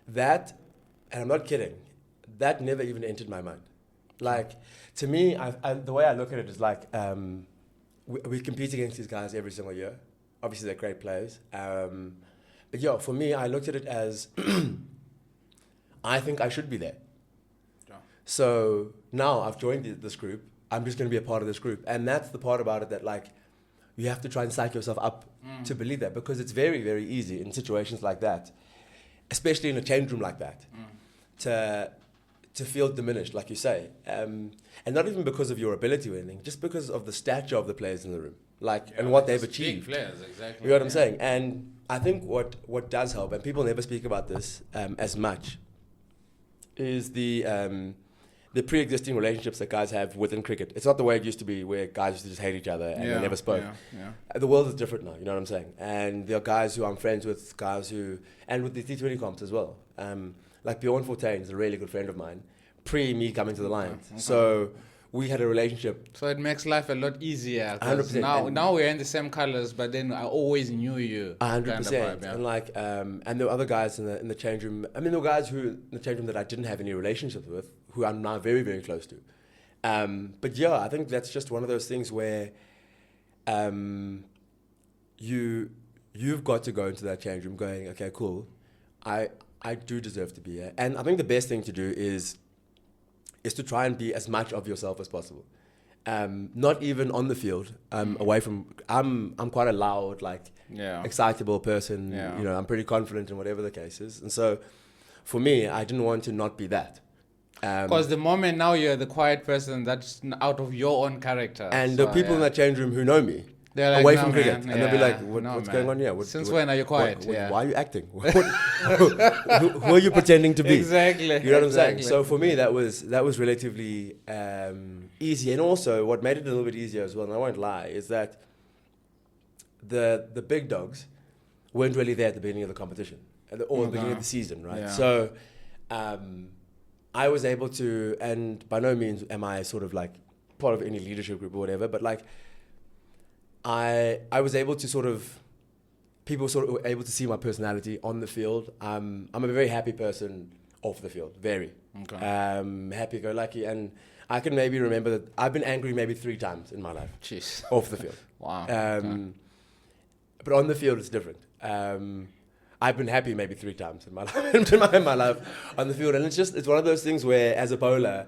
That, and I'm not kidding, that never even entered my mind. Like, to me, the way I look at it is like, we compete against these guys every single year. Obviously, they're great players. But yeah, for me, I looked at it as, I think I should be there. Yeah. So now I've joined this group. I'm just going to be a part of this group. And that's the part about it that, like, you have to try and psych yourself up to believe that, because it's very, very easy in situations like that, especially in a change room like that, to feel diminished, like you say. And not even because of your ability or anything, just because of the stature of the players in the room, like, and what they've achieved. Big players, exactly. You know what I'm saying? And I think what does help, and people never speak about this as much, is the pre-existing relationships that guys have within cricket. It's not the way it used to be, where guys used to just hate each other and they never spoke. The world is different now, you know what I'm saying? And there are guys who I'm friends with, and with the T20 comps as well. Like Bjorn Fortuyn is a really good friend of mine, pre me coming to the Lions. Okay. So we had a relationship. So it makes life a lot easier. 100%. Now we're in the same colors, but then I always knew you. 100%. And like, and there were other guys in the change room. I mean, there were guys who in the change room that I didn't have any relationship with, who I'm now very, very close to. But yeah, I think that's just one of those things where you've got to go into that change room going, okay, cool, I do deserve to be here. And I think the best thing to do is to try and be as much of yourself as possible. Not even on the field, away from, I'm quite a loud, like, excitable person. Yeah. You know, I'm pretty confident in whatever the case is. And so for me, I didn't want to not be that. Because the moment now you're the quiet person that's out of your own character. And the people in that change room who know me, they're like, away no, from cricket, man. and they'll be like, what's going on here? Since when are you quiet? Why are you acting? Who are you pretending to be? Exactly. You know what I'm saying? So for me, that was relatively easy. And also, what made it a little bit easier as well, and I won't lie, is that the big dogs weren't really there at the beginning of the competition, or the beginning of the season, right? Yeah. So I was able to, and by no means am I sort of like part of any leadership group or whatever, but like, I was able to people were able to see my personality on the field. I'm a very happy person off the field, very. Okay. Happy-go-lucky, and I can maybe remember that I've been angry maybe 3 times in my life. Jeez. Off the field. Wow. But on the field, it's different. I've been happy maybe 3 times in my life, in my life on the field, and it's one of those things where, as a bowler,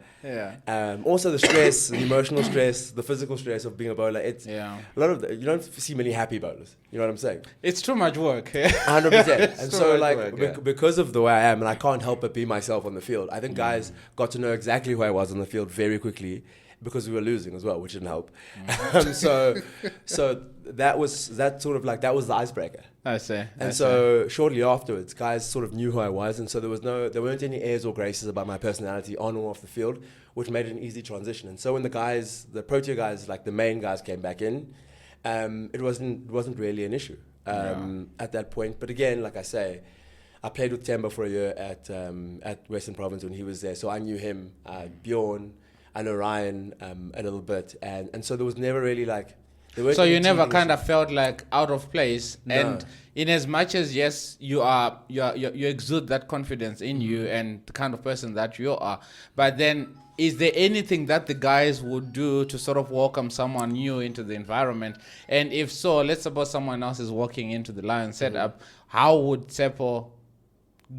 also the stress, the emotional stress, the physical stress of being a bowler. It's a lot of you don't see many happy bowlers. You know what I'm saying? It's too much work. 100%. And so, like, work, because of the way I am, and I can't help but be myself on the field. I think guys got to know exactly who I was on the field very quickly, because we were losing as well, which didn't help. So that was the icebreaker. I see. And so shortly afterwards, guys sort of knew who I was, and so there weren't any airs or graces about my personality on or off the field, which made it an easy transition. And so when the Protea guys, like the main guys, came back in, it wasn't really an issue at that point. But again, like I say, I played with Temba for a year at Western Province when he was there, so I knew him, Bjorn. I know Ryan a little bit, and so there was never really like. So you never kind of felt like out of place, and in as much as yes, you exude that confidence in you and the kind of person that you are, but then is there anything that the guys would do to sort of welcome someone new into the environment? And if so, let's suppose someone else is walking into the Lion setup, how would Tshepo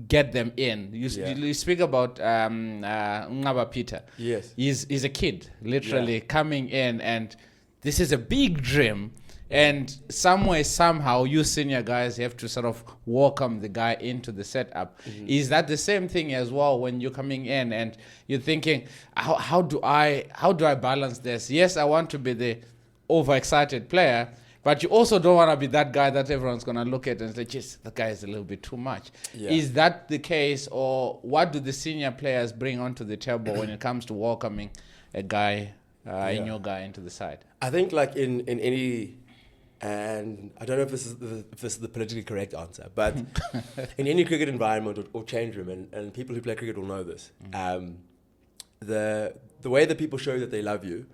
get them in? You speak about Ngaba Peter. Yes. He's a kid, literally coming in, and this is a big dream. And somehow, you senior guys have to sort of welcome the guy into the setup. Is that the same thing as well when you're coming in and you're thinking, how do I balance this? Yes, I want to be the overexcited player, but you also don't want to be that guy that everyone's going to look at and say, geez, that guy is a little bit too much. Yeah. Is that the case, or what do the senior players bring onto the table when it comes to welcoming a guy, a new guy into the side? I think like in any, and I don't know if this is the politically correct answer, but in any cricket environment or change room, and people who play cricket will know this, the way that people show that they love you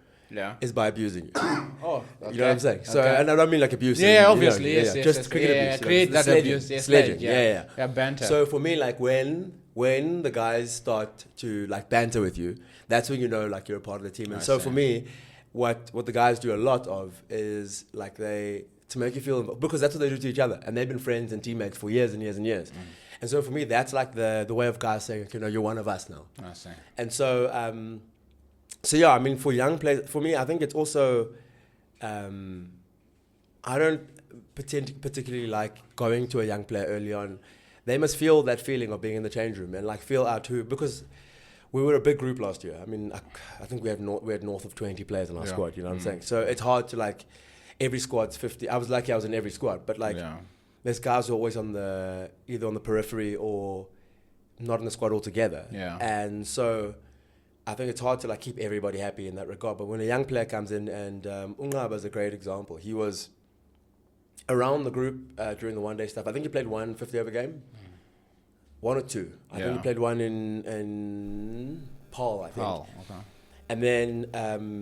is by abusing you. Oh, okay. You know what I'm saying? So, and I don't mean like abuse. Yeah, obviously, yes, just cricket abuse. Create that abuse, sledging. Yeah, banter. So for me, like when the guys start to like banter with you, that's when you know like you're a part of the team. And so for me, what the guys do a lot of is like to make you feel, because that's what they do to each other, and they've been friends and teammates for years and years and years. And so for me, that's like the way of guys saying, you know, you're one of us now. I see. And so. So yeah, I mean, for young players, for me, I think it's also, I don't particularly like going to a young player early on. They must feel that feeling of being in the change room and like feel out because we were a big group last year. I mean, I think we had north of 20 players in our squad. You know what I'm saying? So it's hard to like, every squad's 50. I was lucky I was in every squad, but like, there's guys who are always either on the periphery or not in the squad altogether. Yeah. And so I think it's hard to like keep everybody happy in that regard. But when a young player comes in, and Ungaba is a great example. He was around the group during the one-day stuff. I think he played one 50-over game. 1 or 2. I think he played one in Paul, I think. Paul, okay. And then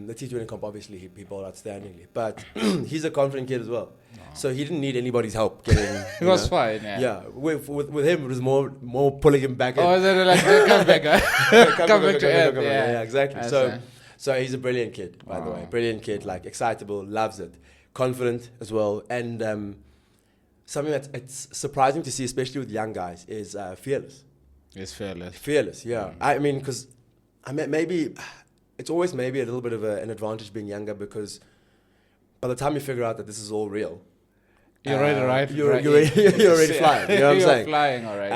the T20 comp, obviously, he bowled outstandingly. But he's a confident kid as well. So he didn't need anybody's help getting... It was fine, Yeah, with him, it was more pulling him back in. Oh, is it like, come back, come back to earth. Yeah, exactly. So he's a brilliant kid, by the way. Brilliant kid, like excitable, loves it. Confident as well. And something that's it's surprising to see, especially with young guys, is fearless. It's fearless. Fearless, yeah. I mean, because maybe... It's always maybe a little bit of an advantage being younger, because by the time you figure out that this is all real, you're already right. You're already flying. You know what I'm saying? You're flying already.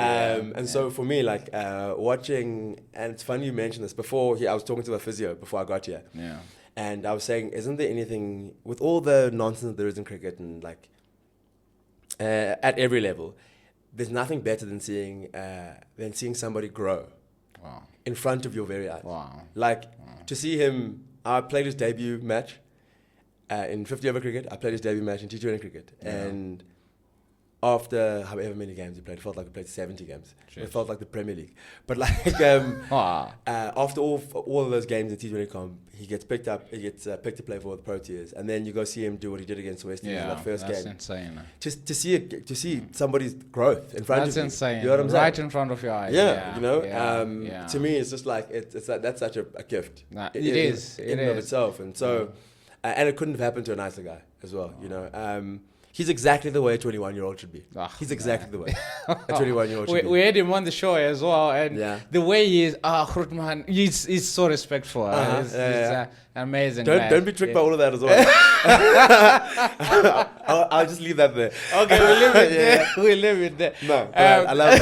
And so for me, like watching, and it's funny you mentioned this. Before I was talking to a physio before I got here. Yeah. And I was saying, isn't there anything with all the nonsense that there is in cricket and like at every level, there's nothing better than seeing somebody grow. Wow. In front of your very eyes. Wow. Like to see him, I played his debut match in 50-over cricket. I played his debut match in T20 cricket. Yeah. And after however many games we played, it felt like we played 70 games. Jeez. It felt like the Premier League. But like after all of those games in T20 comp, he gets picked up. He gets picked to play for the Proteas, and then you go see him do what he did against West Indies in that first game. That's insane. Just to see somebody's growth in front of you. That's insane. You know what I'm saying? Right in front of your eyes. Yeah, you know. To me, it's just like that's such a gift. It is in and of itself, and so and it couldn't have happened to a nicer guy as well. You know. He's exactly the way a 21-year-old should be. He's exactly the way a 21-year-old should be. We had him on the show as well, and the way he is, Grootman, he's so respectful. He's amazing. Don't be tricked by all of that as well. I'll just leave that there. Okay, we'll leave it there. We'll leave it there. No, I love it.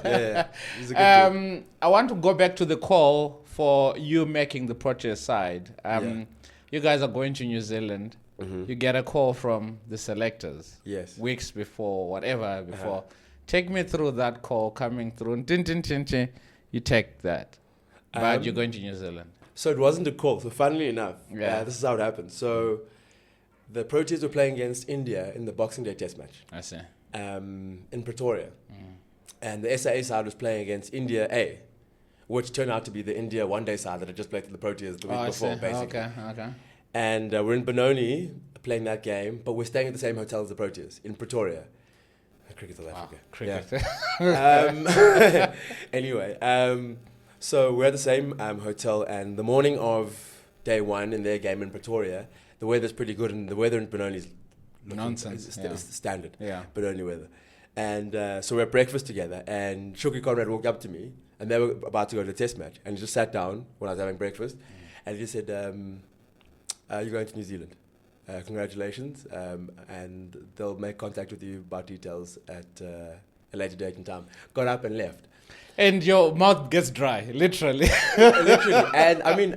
Yeah. He's a good dude. I want to go back to the call for you making the Proteas side. You guys are going to New Zealand. Mm-hmm. You get a call from the selectors. Yes. Weeks before, whatever before. Take me through that call coming through. You take that. But you're going to New Zealand. So it wasn't a call. So funnily enough, this is how it happened. So the Proteas were playing against India in the Boxing Day Test match. I see. In Pretoria. And the SAA side was playing against India A, which turned out to be the India one-day side that had just played to the Proteas the week before, basically. Okay. And we're in Benoni playing that game, but we're staying at the same hotel as the Proteas in Pretoria. Cricket South Africa. Cricket. Yeah. Anyway, so we're at the same hotel, and the morning of day one in their game in Pretoria, the weather's pretty good, and the weather in Benoni is nonsense. It's standard Benoni weather. And so we're at breakfast together, and Shukri Conrad walked up to me, and they were about to go to the test match, and he just sat down when I was having breakfast, and he just said, you're going to New Zealand. Congratulations. And they'll make contact with you about details at a later date and time. Got up and left. And your mouth gets dry, literally. Literally. And I mean,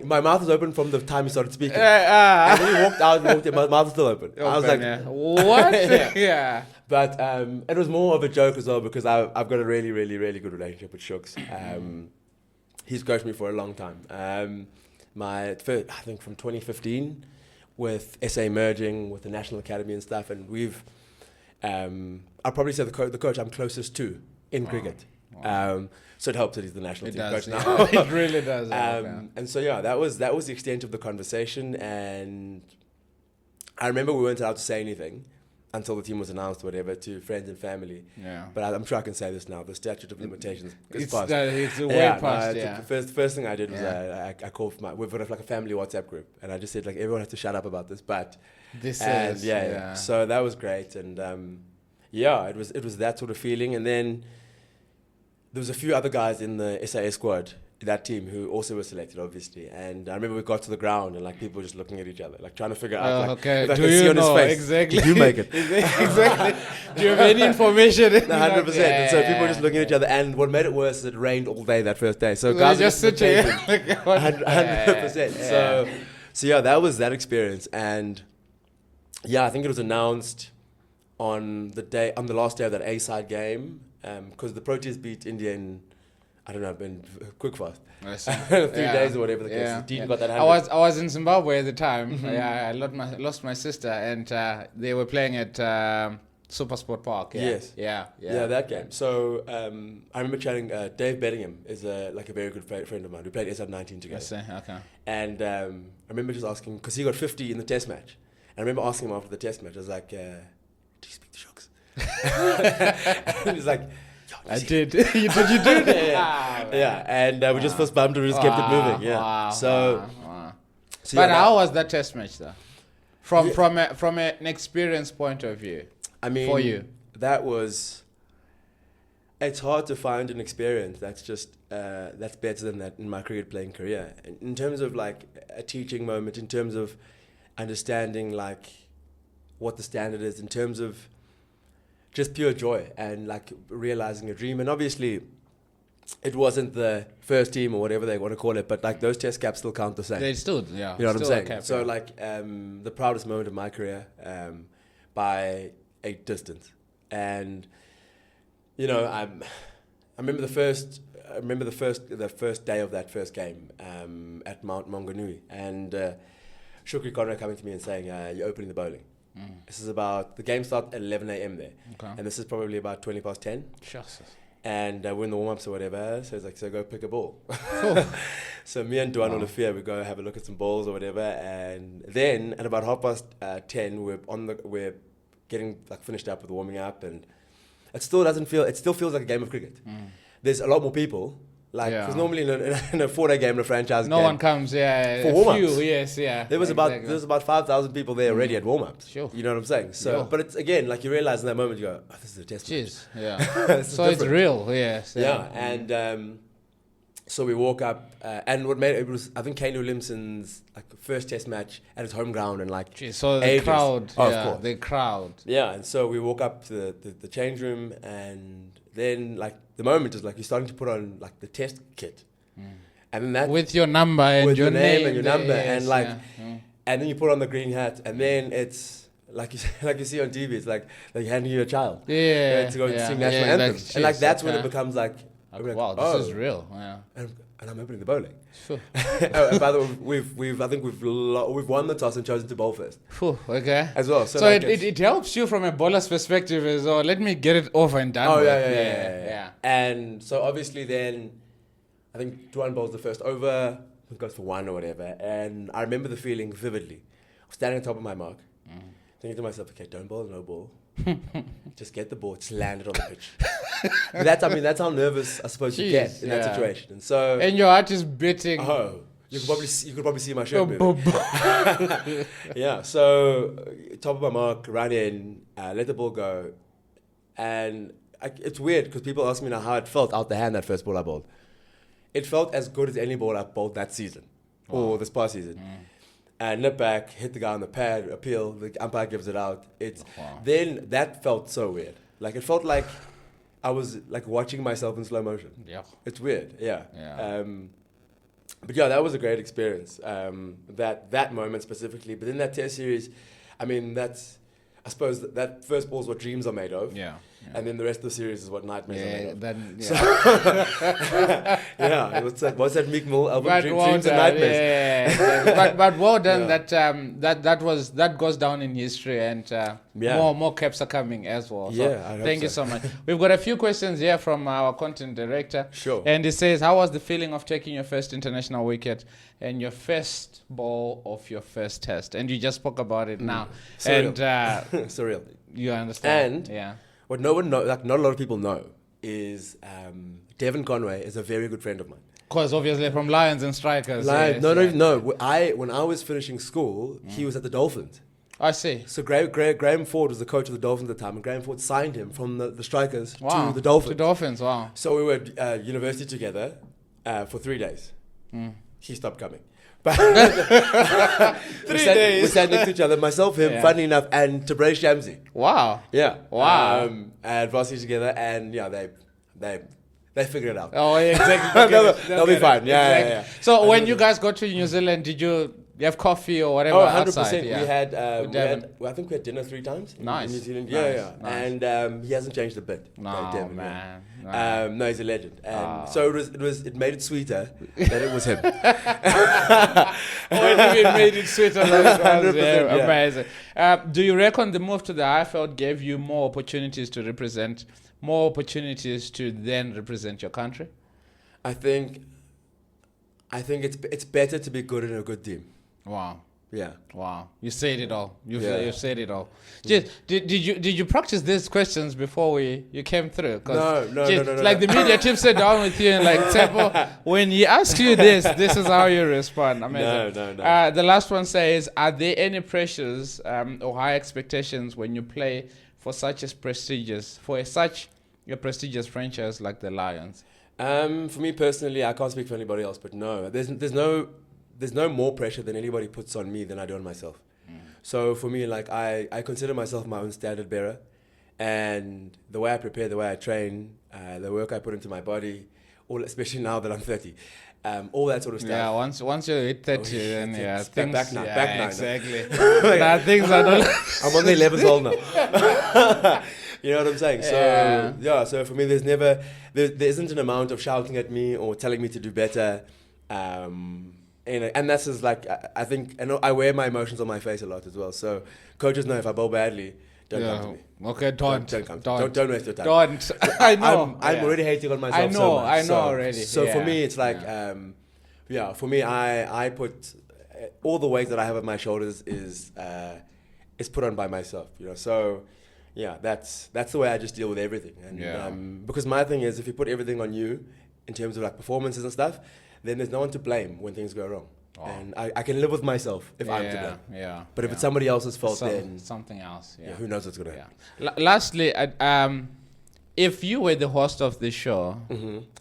my mouth was open from the time he started speaking. And then he walked out, my mouth was still open. I was like, what? Yeah. But it was more of a joke as well, because I've got a really, really, really good relationship with Shooks. He's coached me for a long time. My first, I think from 2015, with SA merging with the National Academy and stuff, and we've, I'll probably say the coach I'm closest to in cricket. Wow. So it helps that he's the national team coach now. now. It really does. And so that was the extent of the conversation, and I remember we weren't allowed to say anything until the team was announced, whatever, to friends and family. Yeah. But I'm sure I can say this now. The statute of limitations is passed. It's way past. The first thing I did was I called we've got like a family WhatsApp group, and I just said like everyone has to shut up about this. But so that was great, and it was that sort of feeling, and then there was a few other guys in the SIA squad, that team, who also were selected, obviously. And I remember we got to the ground and like people were just looking at each other, like trying to figure out, do you know exactly? Did you make it? Exactly. Do you have any information? 100%. And so people were just looking at each other. And what made it worse is it rained all day that first day. So guys just sit here. 100%. So that was that experience. And I think it was announced on the last day of that A-side game, because the Proteas beat India in, I don't know, in quick fast. 3 days or whatever the case. Dean got that 100. I was in Zimbabwe at the time. I lost my sister, and they were playing at Supersport Park. That game. So I remember chatting. Dave Bettingham is a very good friend of mine. We played SR19 together. And I remember just asking, because he got 50 in the test match. And I remember asking him after the test match, I was like, do you speak to Shooks? And he's like, I did. You did? And we just first bumped and we just kept it moving. But how was that test match though? From an experience point of view, I mean, for you, it's hard to find an experience that's better than that in my cricket playing career. In terms of like a teaching moment, in terms of understanding like what the standard is, in terms of just pure joy and like realizing a dream. And obviously it wasn't the first team or whatever they want to call it, but like those test caps still count the same. They still, you know what I'm saying? So like the proudest moment of my career by a distance. And you know, I remember the first day of that first game at Mount Maunganui, and Shukri Conrad coming to me and saying, "You're opening the bowling." This is about, the game starts at 11 a.m. there. Okay. And this is probably about 20 past 10. Jesus. And we're in the warm-ups or whatever. So it's like, so go pick a ball. So me and Duan Olafia, we go have a look at some balls or whatever. And then at about 10:30, we're getting like finished up with warming up. And it still feels like a game of cricket. There's a lot more people. Like, because normally in a 4-day game, in a franchise no game, one comes, for warm-ups. Yes, yeah. There was about 5,000 people there already at warm-ups. Sure. You know what I'm saying? So, but it's again, like you realize in that moment, you go, oh, this is a test match. Yeah. So it's real, yes. Yeah, and so we walk up, and what made it was, I think, Kane Williamson's like first test match at his home ground, and like, so the crowd, of course. the crowd. Yeah, and so we walk up to the change room, and then like the moment is like you're starting to put on like the test kit, and then that with your number and with your name and your number, yes, and like, and then you put on the green hat, and then it's like you see on TV, it's like handing you a child, to go sing national anthems, and like that's when it becomes like, wow, this is real, and I'm opening the bowling. Sure. And by the way, we've won the toss and chosen to bowl first. Okay. As well. So like it helps you from a bowler's perspective as well. Let me get it over and done with. Yeah. And so obviously then, I think Duan bowls the first over, goes for one or whatever. And I remember the feeling vividly. I was standing on top of my mark, thinking to myself, okay, don't bowl, no ball. Just get the ball, just land it on the pitch. That's how nervous I suppose you get in that situation. And so, and your heart is beating. Oh, you could probably see my shirt moving. Yeah. So top of my mark, run in, let the ball go, and it's weird because people ask me now how it felt out the hand that first ball I bowled. It felt as good as any ball I bowled that season or this past season. And nip back, hit the guy on the pad, appeal, the umpire gives it out. Then that felt so weird. Like it felt like I was like watching myself in slow motion. Yeah. It's weird, yeah. But yeah, that was a great experience. That moment specifically. But in that test series, I mean, I suppose that first ball is what dreams are made of. Yeah. And then the rest of the series is what nightmares are made of. What's that Meek Mill album? Dreams and Nightmares. Yeah. but well done. That goes down in history, and more caps are coming as well. So thank you so much. We've got a few questions here from our content director. Sure. And he says, how was the feeling of taking your first international wicket and your first ball of your first test? And you just spoke about it now. Surreal. And surreal. You understand? And what no one knows, like not a lot of people know, is Devon Conway is a very good friend of mine. Because obviously from Lions and Strikers. No. When I was finishing school, he was at the Dolphins. I see. So Graham Ford was the coach of the Dolphins at the time, and Graham Ford signed him from the Strikers to the Dolphins. To Dolphins, wow. So we were at university together for 3 days. He stopped coming. But 3 days. We sat next to each other, myself, him, funny enough, and Tabrei Shamsi. Wow. Yeah. Wow. And varsity together, and they figured it out. Oh, yeah, exactly. They'll be fine. Yeah. So when you guys got to New Zealand, did you have coffee or whatever outside? 100%. Yeah. I think we had dinner 3 times in New Zealand. Nice. And he hasn't changed a bit. No, Devon, man. No, he's a legend. And so it made it sweeter that it was him. It made it sweeter. 100%, amazing. Do you reckon the move to the IFL gave you more opportunities to then represent your country? I think it's better to be good in a good team. Wow. Yeah. Wow. You said it all. You said it all. Just, did you practice these questions before you came through? No. Like the media team sat down with you and like, Tshepo, when he asks you this is how you respond. Amazing. No. The last one says, are there any pressures or high expectations when you play for such a prestigious franchise like the Lions? For me personally, I can't speak for anybody else, but no, there's no more pressure than anybody puts on me than I do on myself. So for me, like I consider myself my own standard bearer, and the way I prepare, the way I train, the work I put into my body, especially now that I'm 30, all that sort of stuff. Yeah, once you hit 30, then things back now. Exactly. Now things are not. I'm on the 11th hole now. You know what I'm saying? So so for me, there isn't an amount of shouting at me or telling me to do better. and that's just like I think I wear my emotions on my face a lot as well. So coaches know if I bowl badly, don't come to me. Okay, don't come. Don't waste your time. Don't. I know. I'm already hating on myself. I know already. So for me, it's like for me, I put all the weight that I have on my shoulders is put on by myself. So. Yeah, that's the way I just deal with everything. And because my thing is, if you put everything on you in terms of like performances and stuff, then there's no one to blame when things go wrong. Oh. And I can live with myself if I'm to blame. Yeah. But if it's somebody else's fault, then something else. Yeah. Who knows what's gonna happen. Lastly, if you were the host of the show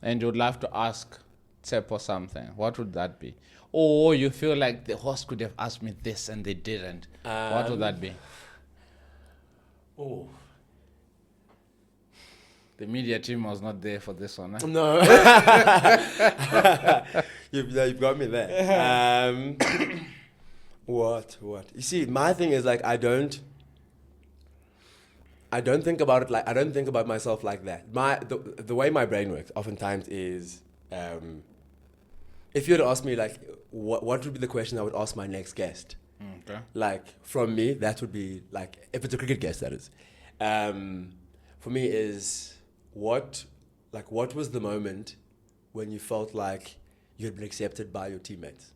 and you would love to ask Tshepo something, what would that be? Or you feel like the host could have asked me this and they didn't. What would that be? Oh. The media team was not there for this one. Huh? No. You've got me there. What? You see, my thing is like I don't think about it like I don't think about myself like that. The way my brain works oftentimes is if you were to ask me like what would be the question I would ask my next guest? Okay. Like from me, that would be like if it's a cricket guest, that is. For me, is what was the moment when you felt like you had been accepted by your teammates?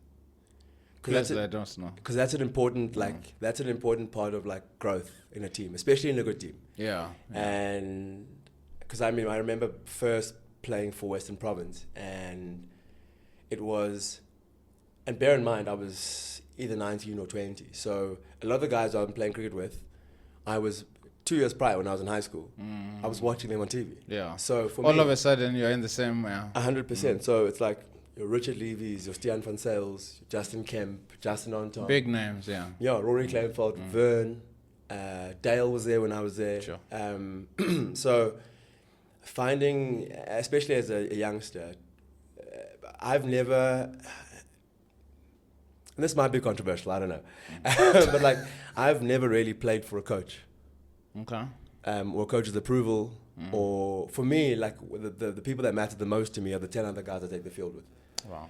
Because I don't know. Because that's an important that's an important part of like growth in a team, especially in a good team. Yeah. And because I remember first playing for Western Province, and it was, and bear in mind I was either 19 or 20. So a lot of the guys I'm playing cricket with, I was 2 years prior when I was in high school. I was watching them on TV. Yeah. So for all me, of a sudden you're in the same. 100%. So it's like your Richard Levy's, your Stian van Sales, Justin Kemp, Justin Anton. Big names, yeah. Yeah, Rory Kleinveld, Vern, Dale was there when I was there. Sure. So finding, especially as a youngster, I've never. And this might be controversial, I don't know. But like, I've never really played for a coach. Okay. Or a coach's approval. Or for me, like the people that matter the most to me are the 10 other guys I take the field with. Wow.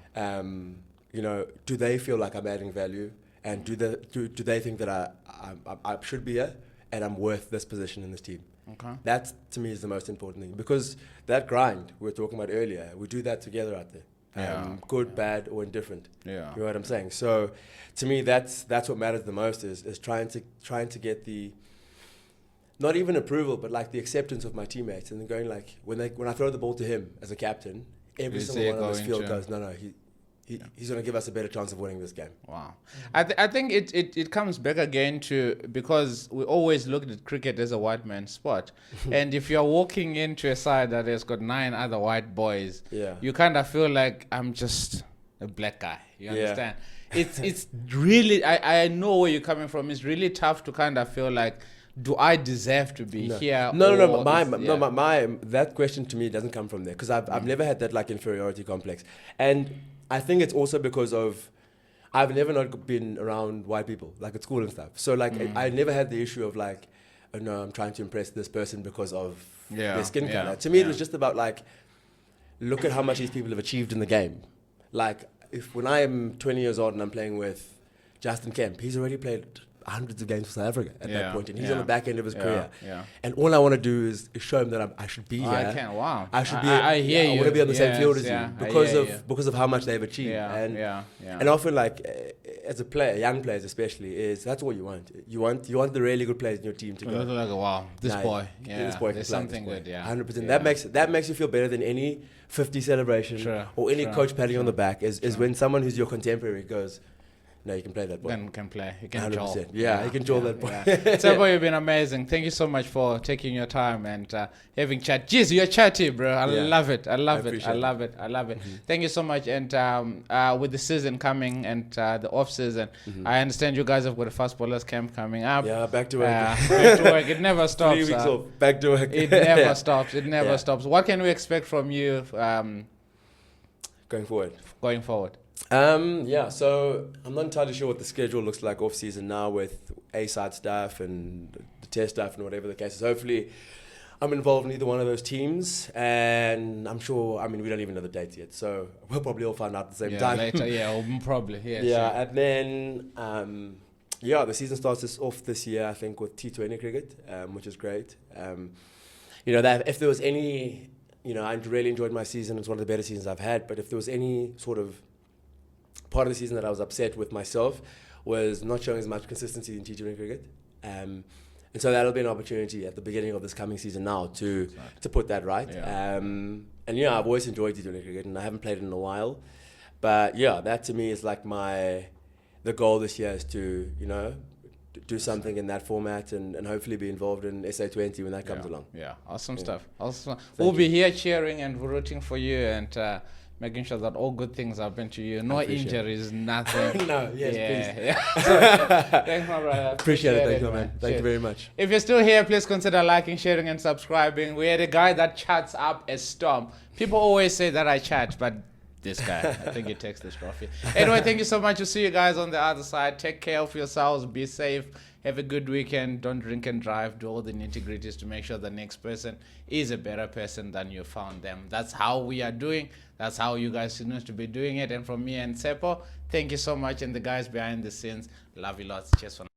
Do they feel like I'm adding value? And do they think that I should be here and I'm worth this position in this team? Okay. That to me is the most important thing, because that grind we were talking about earlier, we do that together out there. Good, bad, or indifferent. Yeah. You know what I'm saying? So, to me, that's what matters the most is trying to get the, not even approval, but like the acceptance of my teammates, and then going like when I throw the ball to him as a captain, every single one on this field goes, no, he's going to give us a better chance of winning this game. Wow. I think it comes back again to, because we always looked at cricket as a white man's sport. And if you're walking into a side that has got 9 other white boys, you kind of feel like I'm just a black guy. You understand? It's really, I know where you're coming from. It's really tough to kind of feel like, do I deserve to be here? No. My that question to me doesn't come from there, because I've never had that like inferiority complex. And I think it's also because of I've never not been around white people, like at school and stuff. So like I never had the issue of like, oh no, I'm trying to impress this person because of their skin color. To me, it was just about like, look at how much these people have achieved in the game. Like when I am 20 years old and I'm playing with Justin Kemp, he's already played hundreds of games for South Africa at that point, and he's on the back end of his career. And all I want to do is show him that I should be here. I can. Wow. I should be. I hear you. I want to be on the same field as you because of how much they've achieved. And often, like as a player, young players especially, that's what you want. You want the really good players in your team to go. Like, wow, this boy. This boy there's something good. 100%. That makes you feel better than any 50 celebration or any coach patting you on the back. Is when someone who's your contemporary goes, no, you can play that ball. Can play. You can jaw. Yeah, you can jaw that ball. Tshepo, you've been amazing. Thank you so much for taking your time and having chat. Jeez, you're chatty, bro. I love it. I love it. Thank you so much. And with the season coming and the off season, I understand you guys have got a fast bowlers camp coming up. Yeah, back to work. Back to work. It never stops. 3 weeks off. Back to work. It never stops. It never stops. What can we expect from you going forward? So I'm not entirely sure what the schedule looks like off season now with A-side stuff and the test stuff and whatever the case is. Hopefully I'm involved in either one of those teams, and I'm sure, I mean, we don't even know the dates yet, so we'll probably all find out at the same time. Later, or probably, yeah. Sure. And then, the season starts off this year, I think, with T20 cricket, which is great. That if there was any, I really enjoyed my season. It's one of the better seasons I've had, but if there was any sort of part of the season that I was upset with myself, was not showing as much consistency in T20 cricket. And so that'll be an opportunity at the beginning of this coming season now to put that right. Yeah. I've always enjoyed T20 cricket, and I haven't played it in a while. But yeah, that to me is like the goal this year is to, do something in that format and hopefully be involved in SA20 when that comes along. Yeah, awesome stuff. Awesome. We'll be here cheering and rooting for you and making sure that all good things happen to you. No injuries, nothing. No, yes, please. Yeah. So, thanks, my brother. Appreciate it. Thank you, man. Thank you very much. If you're still here, please consider liking, sharing, and subscribing. We had a guy that chats up a storm. People always say that I chat, but this guy, I think he takes this trophy. Anyway, thank you so much. We'll see you guys on the other side. Take care of yourselves. Be safe. Have a good weekend. Don't drink and drive. Do all the nitty-gritties to make sure the next person is a better person than you found them. That's how we are doing. That's how you guys need to be doing it. And from me and Tshepo, thank you so much. And the guys behind the scenes, love you lots. Cheers for now.